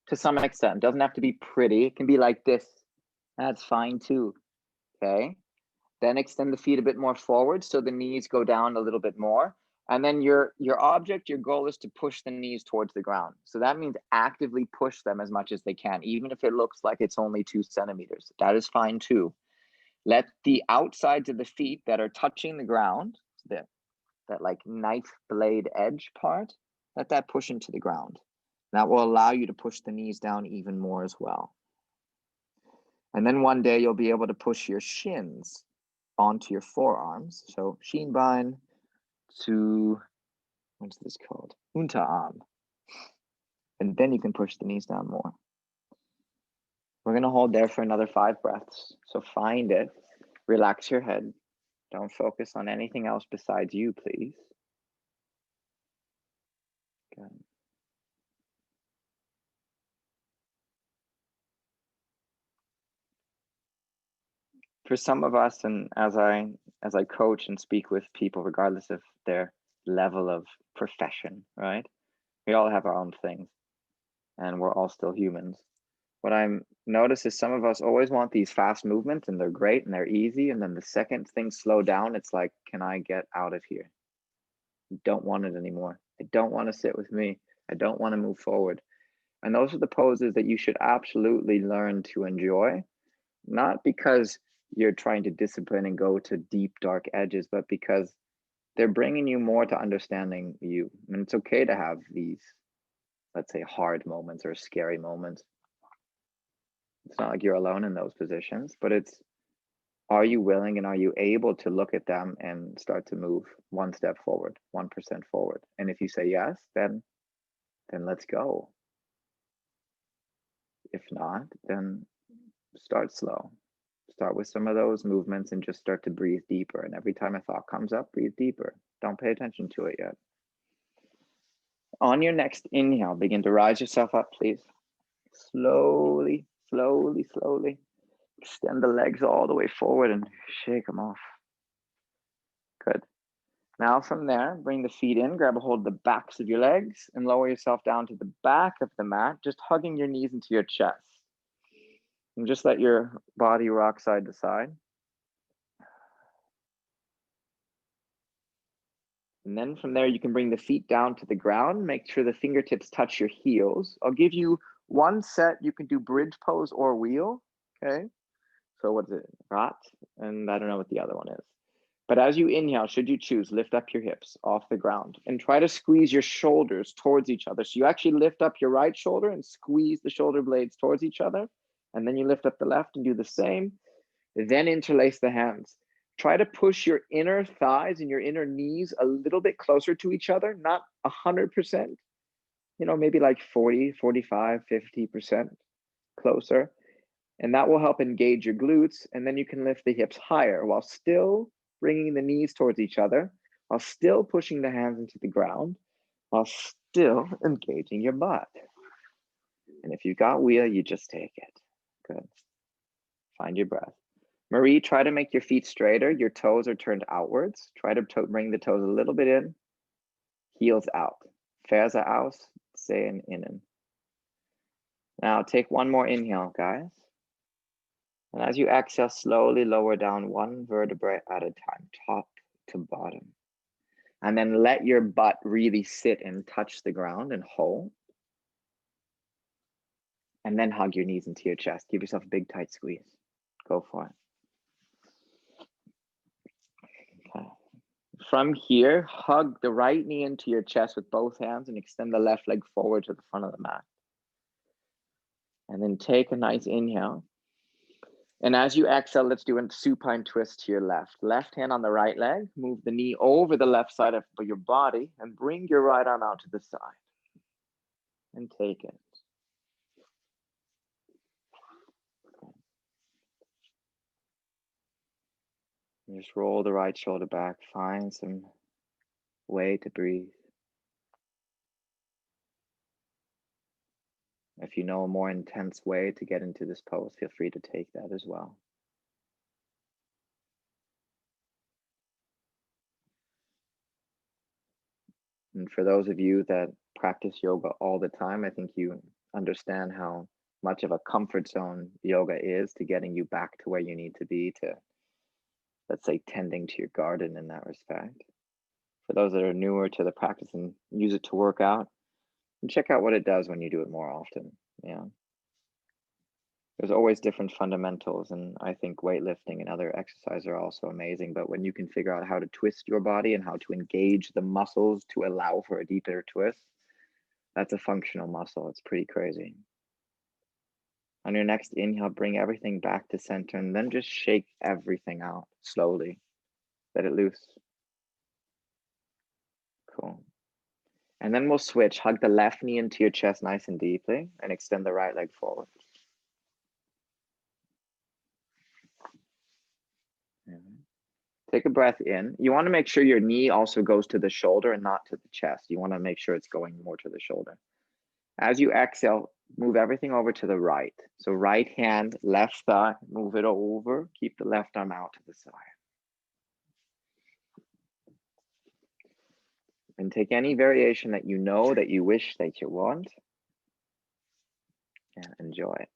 To some extent, it doesn't have to be pretty. It can be like this. That's fine too, okay? Then extend the feet a bit more forward so the knees go down a little bit more. And then your goal is to push the knees towards the ground. So that means actively push them as much as they can, even if it looks like it's only 2 centimeters. That is fine too. Let the outsides of the feet that are touching the ground, that like knife blade edge part, let that push into the ground. That will allow you to push the knees down even more as well. And then one day you'll be able to push your shins onto your forearms. So Schienbein to, what's this called? Unterarm. And then you can push the knees down more. We're going to hold there for another 5 breaths. So find it. Relax your head. Don't focus on anything else besides you, please. Good. For some of us, and as I coach and speak with people, regardless of their level of profession, right? We all have our own things, and we're all still humans. What I'm notice is some of us always want these fast movements, and they're great and they're easy. And then the second things slow down, it's like, can I get out of here? I don't want it anymore. I don't want to sit with me. I don't want to move forward. And those are the poses that you should absolutely learn to enjoy, not because you're trying to discipline and go to deep, dark edges, but because they're bringing you more to understanding you. And it's okay to have these, let's say, hard moments or scary moments. It's not like you're alone in those positions, but it's, are you willing and are you able to look at them and start to move 1 step forward, 1% forward? And if you say yes, then let's go. If not, then start slow. Start with some of those movements and just start to breathe deeper. And every time a thought comes up, breathe deeper. Don't pay attention to it yet. On your next inhale, begin to rise yourself up, please. Slowly, slowly, slowly. Extend the legs all the way forward and shake them off. Good. Now from there, bring the feet in, grab a hold of the backs of your legs and lower yourself down to the back of the mat, just hugging your knees into your chest. And just let your body rock side to side. And then from there, you can bring the feet down to the ground. Make sure the fingertips touch your heels. I'll give you one set. You can do bridge pose or wheel. Okay. So what's it? Rat. And I don't know what the other one is. But as you inhale, should you choose, lift up your hips off the ground and try to squeeze your shoulders towards each other. So you actually lift up your right shoulder and squeeze the shoulder blades towards each other. And then you lift up the left and do the same. Then interlace the hands. Try to push your inner thighs and your inner knees a little bit closer to each other, not 100%, maybe like 40, 45, 50% closer. And that will help engage your glutes. And then you can lift the hips higher while still bringing the knees towards each other, while still pushing the hands into the ground, while still engaging your butt. And if you got wheel, you just take it. Good. Find your breath. Marie, try to make your feet straighter. Your toes are turned outwards. Try to bring the toes a little bit in. Heels out. Ferse aus, Zehen innen. Now take one more inhale, guys. And as you exhale, slowly lower down one vertebrae at a time, top to bottom. And then let your butt really sit and touch the ground and hold. And then hug your knees into your chest. Give yourself a big tight squeeze. Go for it. Okay. From here, hug the right knee into your chest with both hands and extend the left leg forward to the front of the mat. And then take a nice inhale. And as you exhale, let's do a supine twist to your left. Left hand on the right leg. Move the knee over the left side of your body and bring your right arm out to the side. And take it. And just roll the right shoulder back. Find some way to breathe. If you know a more intense way to get into this pose, feel free to take that as well. And for those of you that practice yoga all the time, I think you understand how much of a comfort zone yoga is to getting you back to where you need to be to, let's say, tending to your garden in that respect. For those that are newer to the practice and use it to work out, and check out what it does when you do it more often. Yeah. There's always different fundamentals, and I think weightlifting and other exercises are also amazing, but when you can figure out how to twist your body and how to engage the muscles to allow for a deeper twist, that's a functional muscle. It's pretty crazy. On your next inhale, bring everything back to center and then just shake everything out slowly. Let it loose. Cool. And then we'll switch. Hug the left knee into your chest nice and deeply and extend the right leg forward. Take a breath in. You want to make sure your knee also goes to the shoulder and not to the chest. You want to make sure it's going more to the shoulder. As you exhale, move everything over to the right. So right hand, left thigh, move it over. Keep the left arm out to the side. And take any variation that you know that you wish that you want and enjoy it.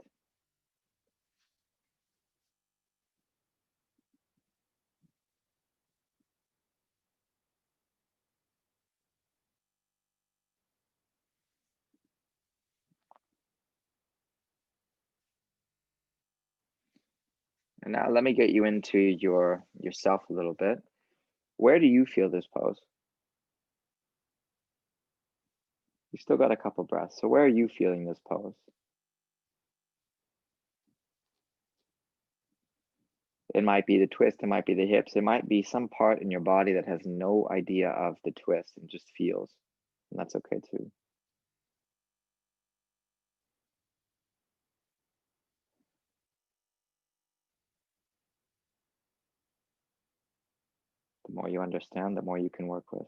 And now let me get you into yourself a little bit. Where do you feel this pose? You still got a couple breaths. So where are you feeling this pose? It might be the twist, it might be the hips, it might be some part in your body that has no idea of the twist and just feels. And that's okay too. The more you understand, the more you can work with.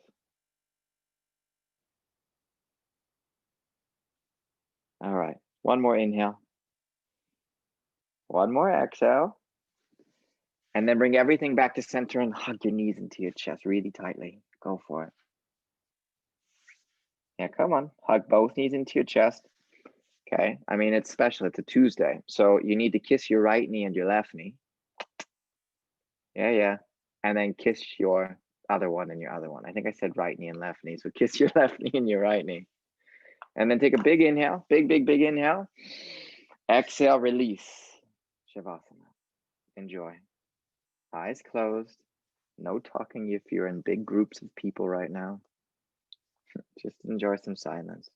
All right, one more inhale. One more exhale. And then bring everything back to center and hug your knees into your chest really tightly. Go for it. Yeah, come on. Hug both knees into your chest. Okay, I mean, it's special. It's a Tuesday. So you need to kiss your right knee and your left knee. Yeah. And then kiss your other one and your other one. I think I said right knee and left knee. So kiss your left knee and your right knee. And then take a big inhale, big inhale. Exhale, release. Shavasana. Enjoy. Eyes closed. No talking if you're in big groups of people right now. Just enjoy some silence.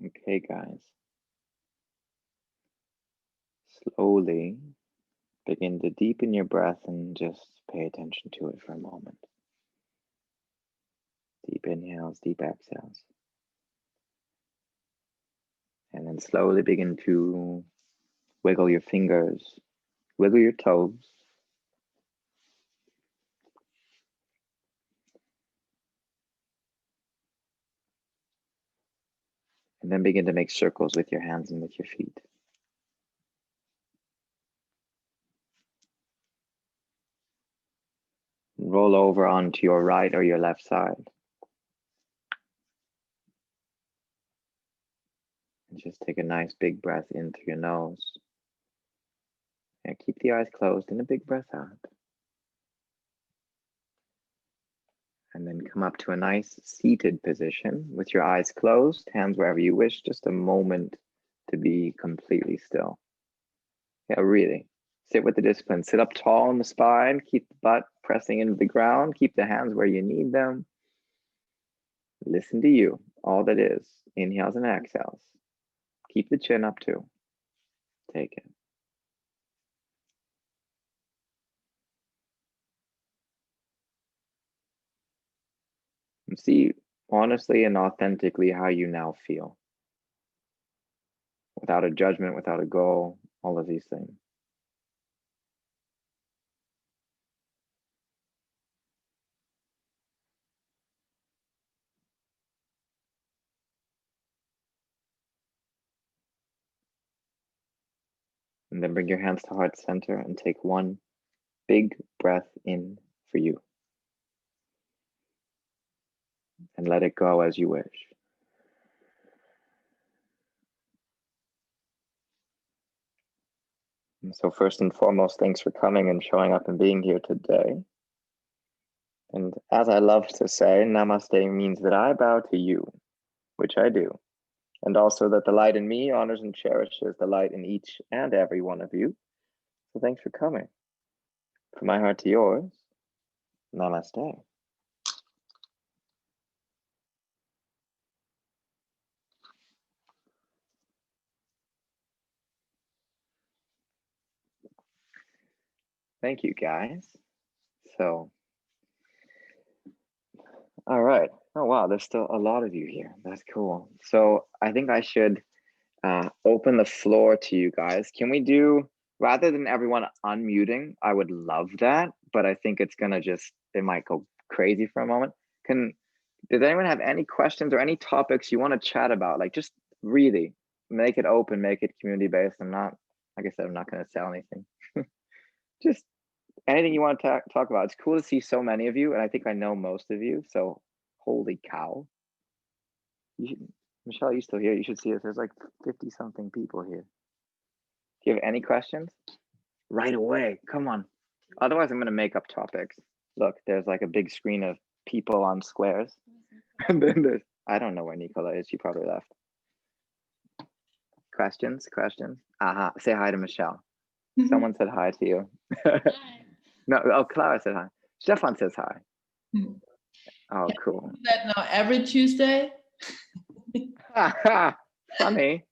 Okay, guys. Slowly begin to deepen your breath and just pay attention to it for a moment. Deep inhales, deep exhales. And then slowly begin to wiggle your fingers, wiggle your toes. And then begin to make circles with your hands and with your feet. Roll over onto your right or your left side. And just take a nice big breath in through your nose. And keep the eyes closed and a big breath out. And then come up to a nice seated position with your eyes closed, hands wherever you wish, just a moment to be completely still. Yeah, really. Sit with the discipline. Sit up tall in the spine, keep the butt pressing into the ground, keep the hands where you need them. Listen to you, all that is. Inhales and exhales. Keep the chin up too. Take it. And see honestly and authentically how you now feel. Without a judgment, without a goal, all of these things. And then bring your hands to heart center and take one big breath in for you. And let it go as you wish. And so first and foremost, thanks for coming and showing up and being here today. And as I love to say, namaste means that I bow to you, which I do. And also that the light in me honors and cherishes the light in each and every one of you. So thanks for coming. From my heart to yours, namaste. Thank you, guys. So, all right. Oh, wow. There's still a lot of you here. That's cool. So I think I should open the floor to you guys. Can we do, rather than everyone unmuting, I would love that, but I think it's gonna just, it might go crazy for a moment. Does anyone have any questions or any topics you want to chat about? Like, just really make it open, make it community-based. I'm not, like I said, I'm not gonna sell anything. Just anything you want to talk about. It's cool to see so many of you, and I think I know most of you, so holy cow. Michelle, are you still here? You should see it. There's like 50 something people here. Do you have any questions? Right away, come on. Otherwise, I'm gonna make up topics. Look, there's like a big screen of people on squares. And then there's, I don't know where Nicola is. She probably left. Questions? Aha, say hi to Michelle. Someone said hi to you. No, oh, Clara said hi. Stefan says hi. Oh, cool. That now every Tuesday. Funny.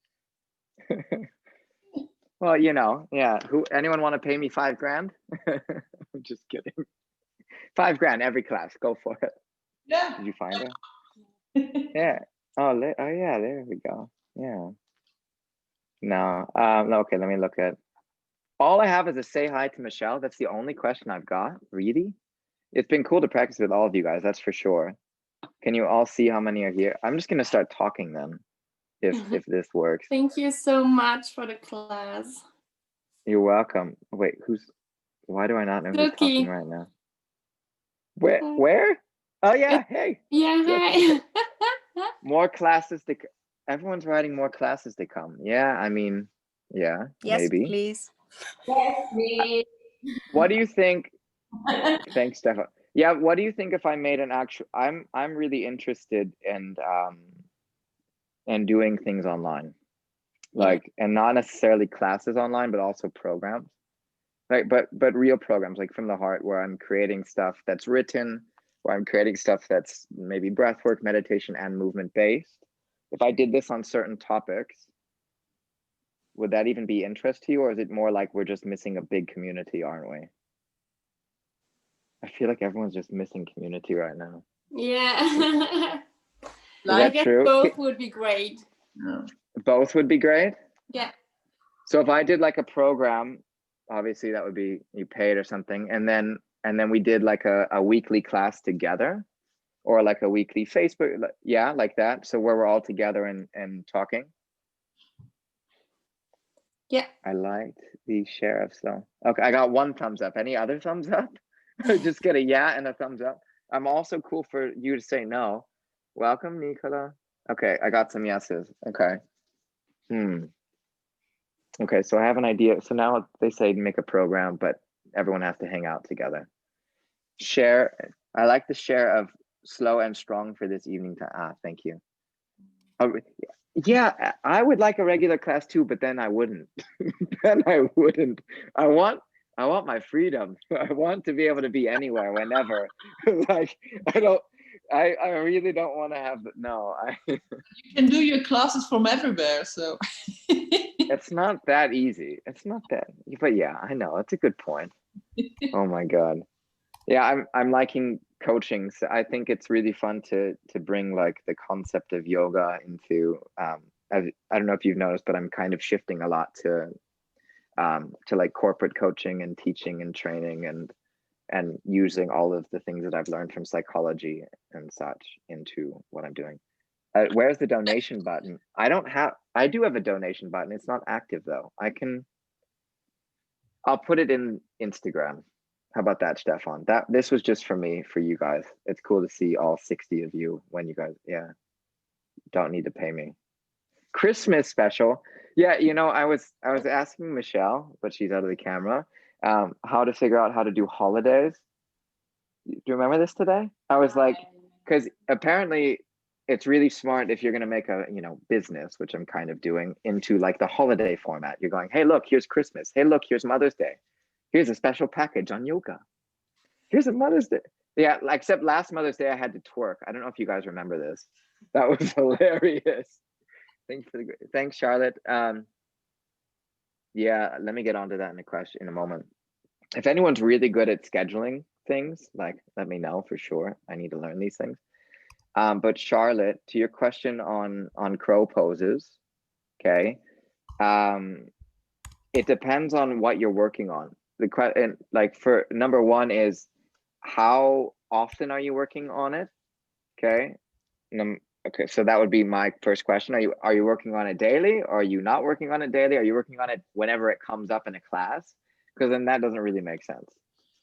Well, you know, yeah. Anyone want to pay me $5,000? I'm just kidding. $5,000 every class. Go for it. Yeah. Did you find it? Yeah. Oh, yeah. There we go. Yeah. No. Okay. Let me look at. All I have is a say hi to Michelle. That's the only question I've got. Really? It's been cool to practice with all of you guys. That's for sure. Can you all see how many are here? I'm just gonna start talking then, if this works. Thank you so much for the class. You're welcome. Wait, why do I not know who's talking right now? Where? Oh yeah, hey. Yeah, hi. More classes everyone's writing more classes to come. Yeah, I mean, yeah, yes, maybe. Please. Yes, please. What do you think? Thanks, Stefan. Yeah, what do you think if I made an actual, I'm really interested in doing things online. Like, and not necessarily classes online, but also programs. Right, but real programs, like from the heart, where I'm creating stuff that's written, where I'm creating stuff that's maybe breathwork, meditation, and movement based. If I did this on certain topics, would that even be interest to you, or is it more like we're just missing a big community, aren't we? I feel like everyone's just missing community right now. Yeah. I guess true? Both would be great. Both would be great? Yeah. So if I did like a program, obviously that would be you paid or something, and then we did like a weekly class together, or like a weekly Facebook, yeah, like that. So where we're all together and talking. Yeah. I liked the sheriffs though. Okay, I got one thumbs up. Any other thumbs up? Just get a yeah and a thumbs up. I'm also cool for you to say no. Welcome, Nicola. Okay, I got some yeses. Okay. Okay, so I have an idea. So now they say make a program, but everyone has to hang out together. Share. I like the share of slow and strong for this evening. Thank you. Yeah, I would like a regular class too, but then I wouldn't. Then I wouldn't. I want my freedom. I want to be able to be anywhere, whenever. Like I really don't want to have. No, You can do your classes from everywhere, so. It's not that easy. It's not that, but yeah, I know. It's a good point. Oh my God. Yeah, I'm liking coaching. So I think it's really fun to bring like the concept of yoga into, I don't know if you've noticed, but I'm kind of shifting a lot to like corporate coaching and teaching and training and using all of the things that I've learned from psychology and such into what I'm doing. Where's the donation button? I do have a donation button. It's not active though. I'll put it in Instagram. How about that, Stefan? This was just for me, for you guys. It's cool to see all 60 of you when you guys, yeah, don't need to pay me. Christmas special. Yeah, you know, I was asking Michelle, but she's out of the camera, how to figure out how to do holidays. Do you remember this today? I was like, because apparently it's really smart if you're going to make a, business, which I'm kind of doing, into like the holiday format. You're going, hey, look, here's Christmas. Hey, look, here's Mother's Day. Here's a special package on yoga. Here's a Mother's Day. Yeah, except last Mother's Day I had to twerk. I don't know if you guys remember this. That was hilarious. Thanks, Charlotte. Yeah, let me get onto that in a moment. If anyone's really good at scheduling things, like let me know for sure. I need to learn these things. But Charlotte, to your question on crow poses, okay. It depends on what you're working on. The question, like for number one is how often are you working on it? Okay. Okay, so that would be my first question. Are you working on it daily? Or are you not working on it daily? Are you working on it whenever it comes up in a class? Because then that doesn't really make sense.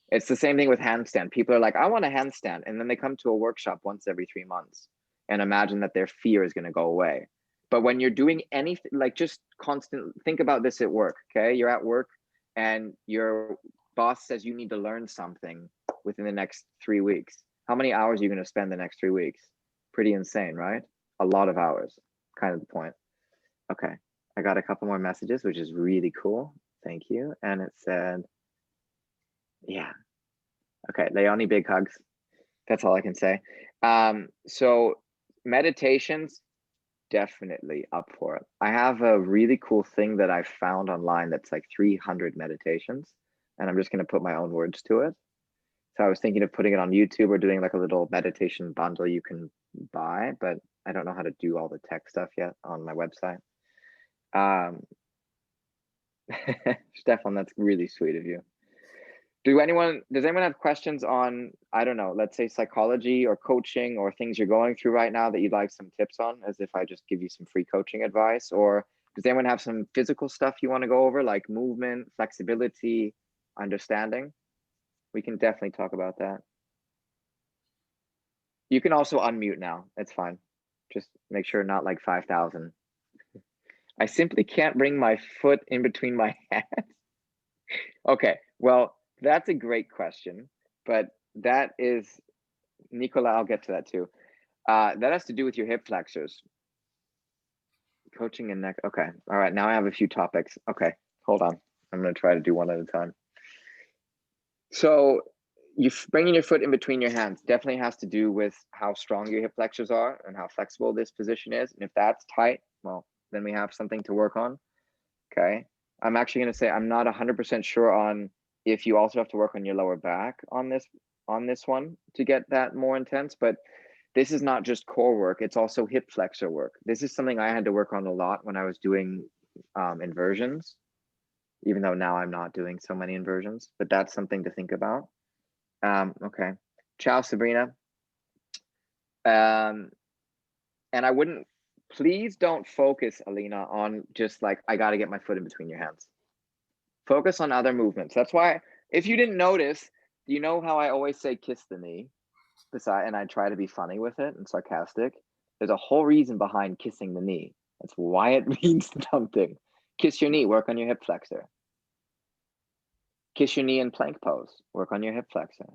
It's the same thing with handstand. People are like, I want a handstand, and then they come to a workshop once every 3 months and imagine that their fear is going to go away. But when you're doing anything, like just constant, think about this at work. Okay, you're at work and your boss says you need to learn something within the next 3 weeks. How many hours are you going to spend the next 3 weeks? Pretty insane, right? A lot of hours, kind of the point. Okay, I got a couple more messages, which is really cool. Thank you. And it said, yeah. Okay, Leonie, big hugs. That's all I can say. So meditations, definitely up for it. I have a really cool thing that I found online that's like 300 meditations, and I'm just going to put my own words to it. So I was thinking of putting it on YouTube or doing like a little meditation bundle you can buy, but I don't know how to do all the tech stuff yet on my website. Stefan, that's really sweet of you. Does anyone have questions on, I don't know, let's say psychology or coaching or things you're going through right now that you'd like some tips on, as if I just give you some free coaching advice? Or does anyone have some physical stuff you want to go over, like movement, flexibility, understanding? We can definitely talk about that. You can also unmute now. It's fine. Just make sure not like 5,000. I simply can't bring my foot in between my hands. Okay, well, that's a great question, but that is, Nicola, I'll get to that too. That has to do with your hip flexors. Coaching and neck. Okay, all right, now I have a few topics. Okay, hold on. I'm gonna try to do one at a time. So you bringing your foot in between your hands definitely has to do with how strong your hip flexors are and how flexible this position is. And if that's tight, well, then we have something to work on. Okay. I'm actually going to say I'm not 100% sure on if you also have to work on your lower back on this one to get that more intense, but this is not just core work, it's also hip flexor work. This is something I had to work on a lot when I was doing inversions, even though now I'm not doing so many inversions, but that's something to think about. Okay. Ciao, Sabrina. And I wouldn't, please don't focus, Alina, on just like, I got to get my foot in between your hands. Focus on other movements. That's why, if you didn't notice, you know how I always say kiss the knee, and I try to be funny with it and sarcastic. There's a whole reason behind kissing the knee. That's why it means something. Kiss your knee, work on your hip flexor. Kiss your knee in plank pose, work on your hip flexor.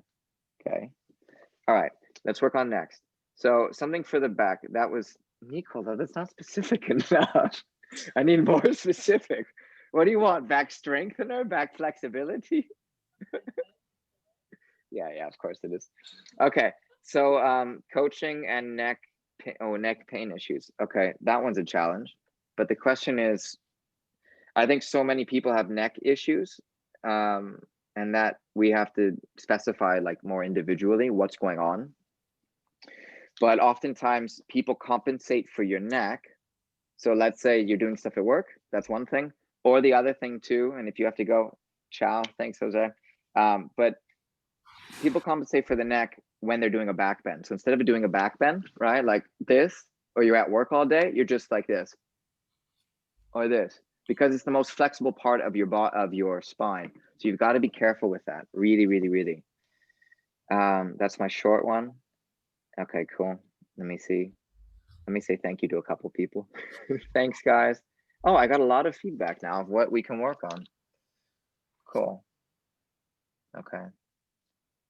Okay. All right, let's work on next. So something for the back. That was Nicola, that's not specific enough. I need more specific. What do you want? Back strengthener, back flexibility? Yeah, of course it is. Okay, so coaching and neck pain issues. Okay, that one's a challenge. But the question is, I think so many people have neck issues, and that we have to specify like more individually what's going on. But oftentimes people compensate for your neck. So let's say you're doing stuff at work, that's one thing. Or the other thing too, and if you have to go, ciao, thanks, Jose. But people compensate for the neck when they're doing a back bend. So instead of doing a back bend, right, like this, or you're at work all day, you're just like this, or this, because it's the most flexible part of your spine. So you've got to be careful with that, really, really, really. That's my short one. Okay, cool. Let me see. Let me say thank you to a couple people. Thanks, guys. Oh, I got a lot of feedback now of what we can work on. Cool. Okay.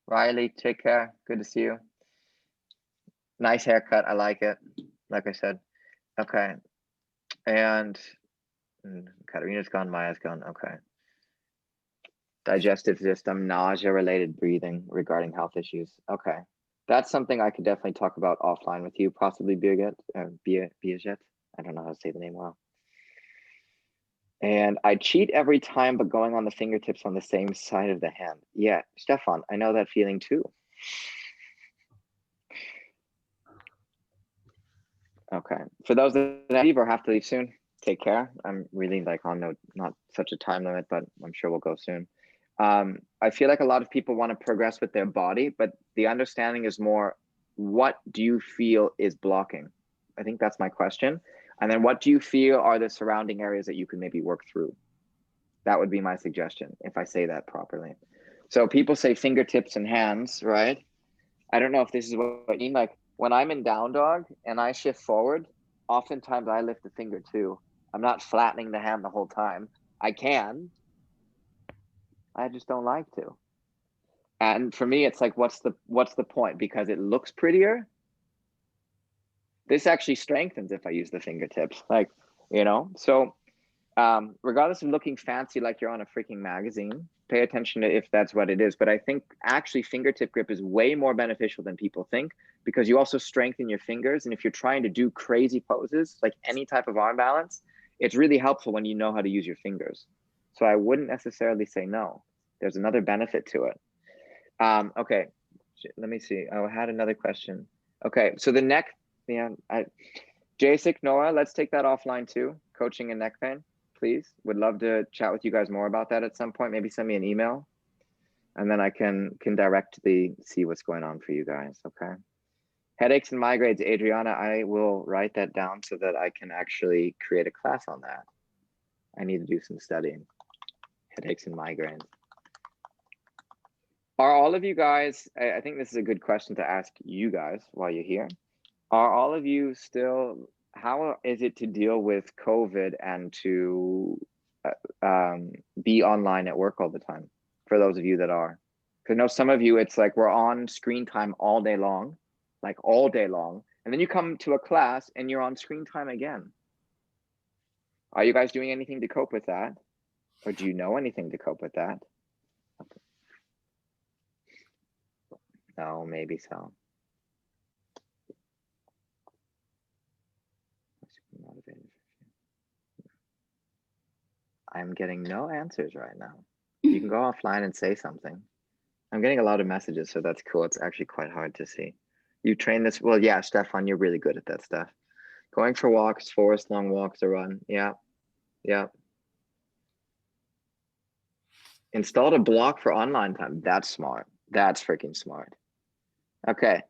Riley, take care. Good to see you. Nice haircut. I like it. Like I said. Okay. And Katarina's gone. Maya's gone. Okay. Digestive system, nausea-related breathing regarding health issues. Okay. That's something I could definitely talk about offline with you, possibly Birgit. I don't know how to say the name well. And I cheat every time, but going on the fingertips on the same side of the hand. Yeah, Stefan, I know that feeling too. Okay, for those that leave or have to leave soon, take care. I'm really like on no, not such a time limit, but I'm sure we'll go soon. I feel like a lot of people want to progress with their body, but the understanding is more, what do you feel is blocking? I think that's my question. And then what do you feel are the surrounding areas that you can maybe work through? That would be my suggestion, if I say that properly. So people say fingertips and hands, right? I don't know if this is what you mean. Like when I'm in down dog and I shift forward, oftentimes I lift the finger too. I'm not flattening the hand the whole time. I can, I just don't like to. And for me, it's like, what's the point? Because it looks prettier. This actually strengthens if I use the fingertips, like, you know. So regardless of looking fancy like you're on a freaking magazine, pay attention to if that's what it is. But I think actually fingertip grip is way more beneficial than people think, because you also strengthen your fingers. And if you're trying to do crazy poses, like any type of arm balance, it's really helpful when you know how to use your fingers. So I wouldn't necessarily say no. There's another benefit to it. Okay, let me see. I had another question. Okay, so the neck, yeah, Jacek, Noah, let's take that offline too. Coaching and neck pain, please. Would love to chat with you guys more about that at some point. Maybe send me an email, and then I can directly see what's going on for you guys. Okay. Headaches and migraines, Adriana, I will write that down so that I can actually create a class on that. I need to do some studying. Headaches and migraines. Are all of you guys, I think this is a good question to ask you guys while you're here. Are all of you still, how is it to deal with COVID and to be online at work all the time? For those of you that are, because I know some of you, it's like we're on screen time all day long, like all day long. And then you come to a class and you're on screen time again. Are you guys doing anything to cope with that? Or do you know anything to cope with that? No, maybe so. I'm getting no answers right now. You can go offline and say something. I'm getting a lot of messages, so that's cool. It's actually quite hard to see. You train this, well, yeah, Stefan, you're really good at that stuff. Going for walks, forest long walks or run. Yeah, yeah. Installed a block for online time. That's smart. That's freaking smart. Okay.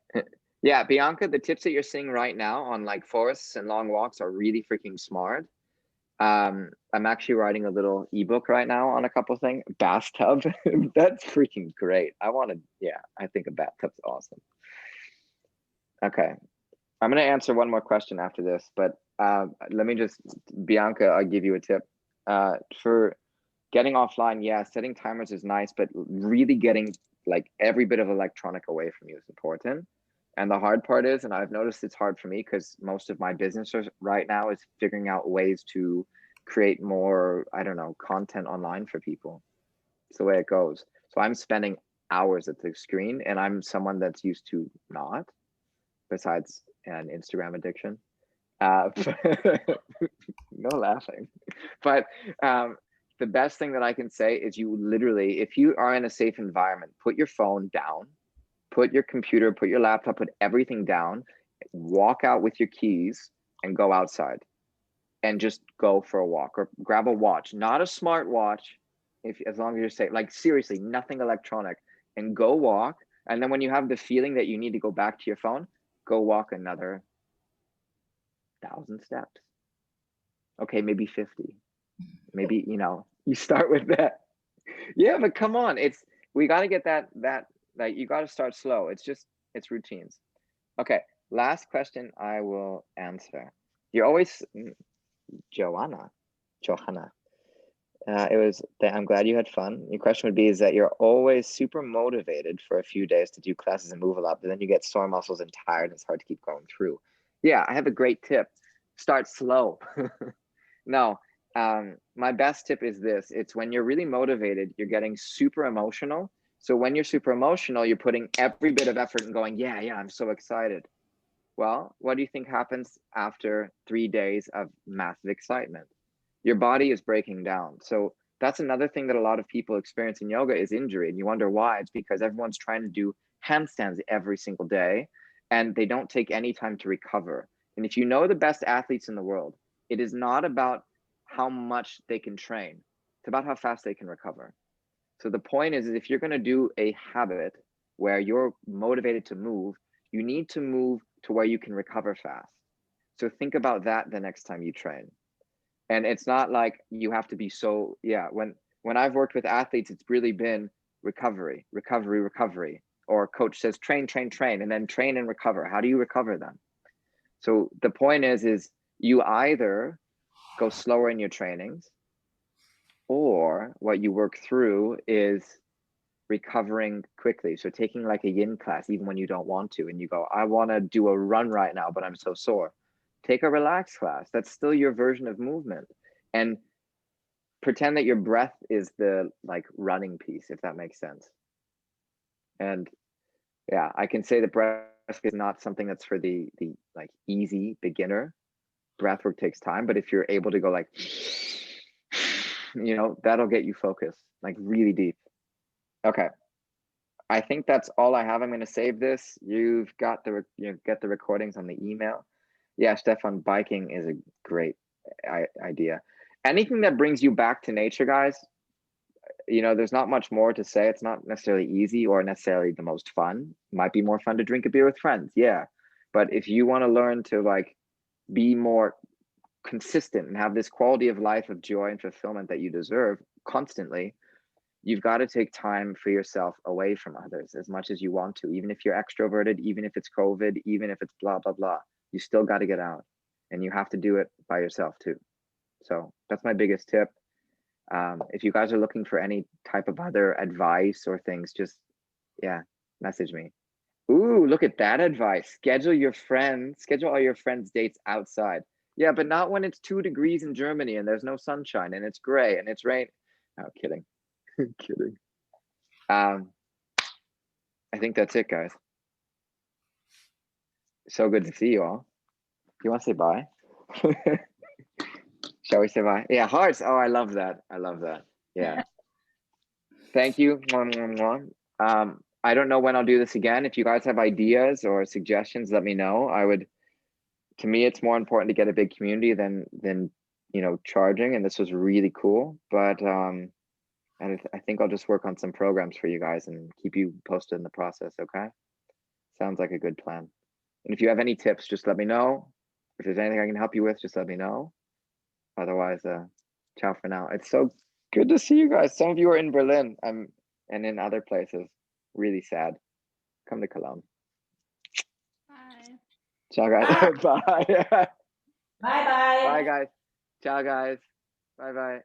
Yeah, Bianca, the tips that you're seeing right now on like forests and long walks are really freaking smart. I'm actually writing a little ebook right now on a couple things. Bathtub, that's freaking great. Yeah, I think a bathtub's awesome. Okay, I'm gonna answer one more question after this, but let me just, Bianca, I'll give you a tip. For getting offline, yeah, setting timers is nice, but really getting like every bit of electronic away from you is important. And the hard part is, and I've noticed it's hard for me because most of my business right now is figuring out ways to create more, I don't know, content online for people. It's the way it goes. So I'm spending hours at the screen, and I'm someone that's used to not, besides an Instagram addiction. No laughing. But the best thing that I can say is you literally, if you are in a safe environment, put your phone down, put your computer, put your laptop, put everything down, walk out with your keys and go outside and just go for a walk or grab a watch, not a smart watch, as long as you're safe, like seriously, nothing electronic, and go walk. And then when you have the feeling that you need to go back to your phone, go walk another 1,000 steps. Okay, maybe 50. Maybe, you know, you start with that. Yeah, but come on, we got to get that like, you got to start slow. It's routines. Okay, last question I will answer. You're always, Joanna. I'm glad you had fun. Your question would be, is that you're always super motivated for a few days to do classes and move a lot, but then you get sore muscles and tired and it's hard to keep going through. Yeah, I have a great tip. Start slow. No, my best tip is this. It's when you're really motivated, you're getting super emotional. So when you're super emotional, you're putting every bit of effort and going, yeah, I'm so excited. Well, what do you think happens after 3 days of massive excitement? your body is breaking down. So that's another thing that a lot of people experience in yoga is injury. And you wonder why. It's because everyone's trying to do handstands every single day and they don't take any time to recover. And if you know the best athletes in the world, it is not about how much they can train. It's about how fast they can recover. So the point is if you're going to do a habit where you're motivated to move, you need to move to where you can recover fast. So think about that the next time you train. And it's not like you have to be so, yeah, when I've worked with athletes, it's really been recovery, recovery, recovery. Or coach says, train, train, train, and then train and recover. How do you recover them? So the point is you either go slower in your trainings, or what you work through is recovering quickly. So taking like a yin class, even when you don't want to, and you go, I want to do a run right now, but I'm so sore. Take a relaxed class. That's still your version of movement. And pretend that your breath is the like running piece, if that makes sense. And yeah, I can say that breath is not something that's for the like easy beginner. Breath work takes time, but if you're able to go like, you know, that'll get you focused, like really deep. Okay. I think that's all I have. I'm going to save this. You've got the get the recordings on the email. Yeah, Stefan, biking is a great idea. Anything that brings you back to nature, guys. You know, there's not much more to say. It's not necessarily easy or necessarily the most fun. Might be more fun to drink a beer with friends. Yeah, but if you want to learn to like be more consistent and have this quality of life of joy and fulfillment that you deserve constantly, you've got to take time for yourself away from others as much as you want to, even if you're extroverted, even if it's COVID, even if it's blah, blah, blah. You still got to get out, and you have to do it by yourself too. So that's my biggest tip. If you guys are looking for any type of other advice or things, just, yeah, message me. Ooh, look at that advice. Schedule all your friends' dates outside. Yeah, but not when it's 2 degrees in Germany and there's no sunshine and it's gray and it's rain. Oh, kidding. Kidding. I think that's it, guys. So good to see you all. Do you want to say bye? Shall we say bye? Yeah, hearts. Oh, I love that. I love that. Yeah. Thank you. I don't know when I'll do this again. If you guys have ideas or suggestions, let me know. To me, it's more important to get a big community than you know, charging. And this was really cool. But and I think I'll just work on some programs for you guys and keep you posted in the process. Okay. Sounds like a good plan. And if you have any tips, just let me know. If there's anything I can help you with, just let me know. Otherwise, ciao for now. It's so good to see you guys. Some of you are in Berlin and in other places. Really sad. Come to Cologne. Bye. Ciao, guys. Bye. Bye bye. Bye, guys. Ciao, guys. Bye, bye.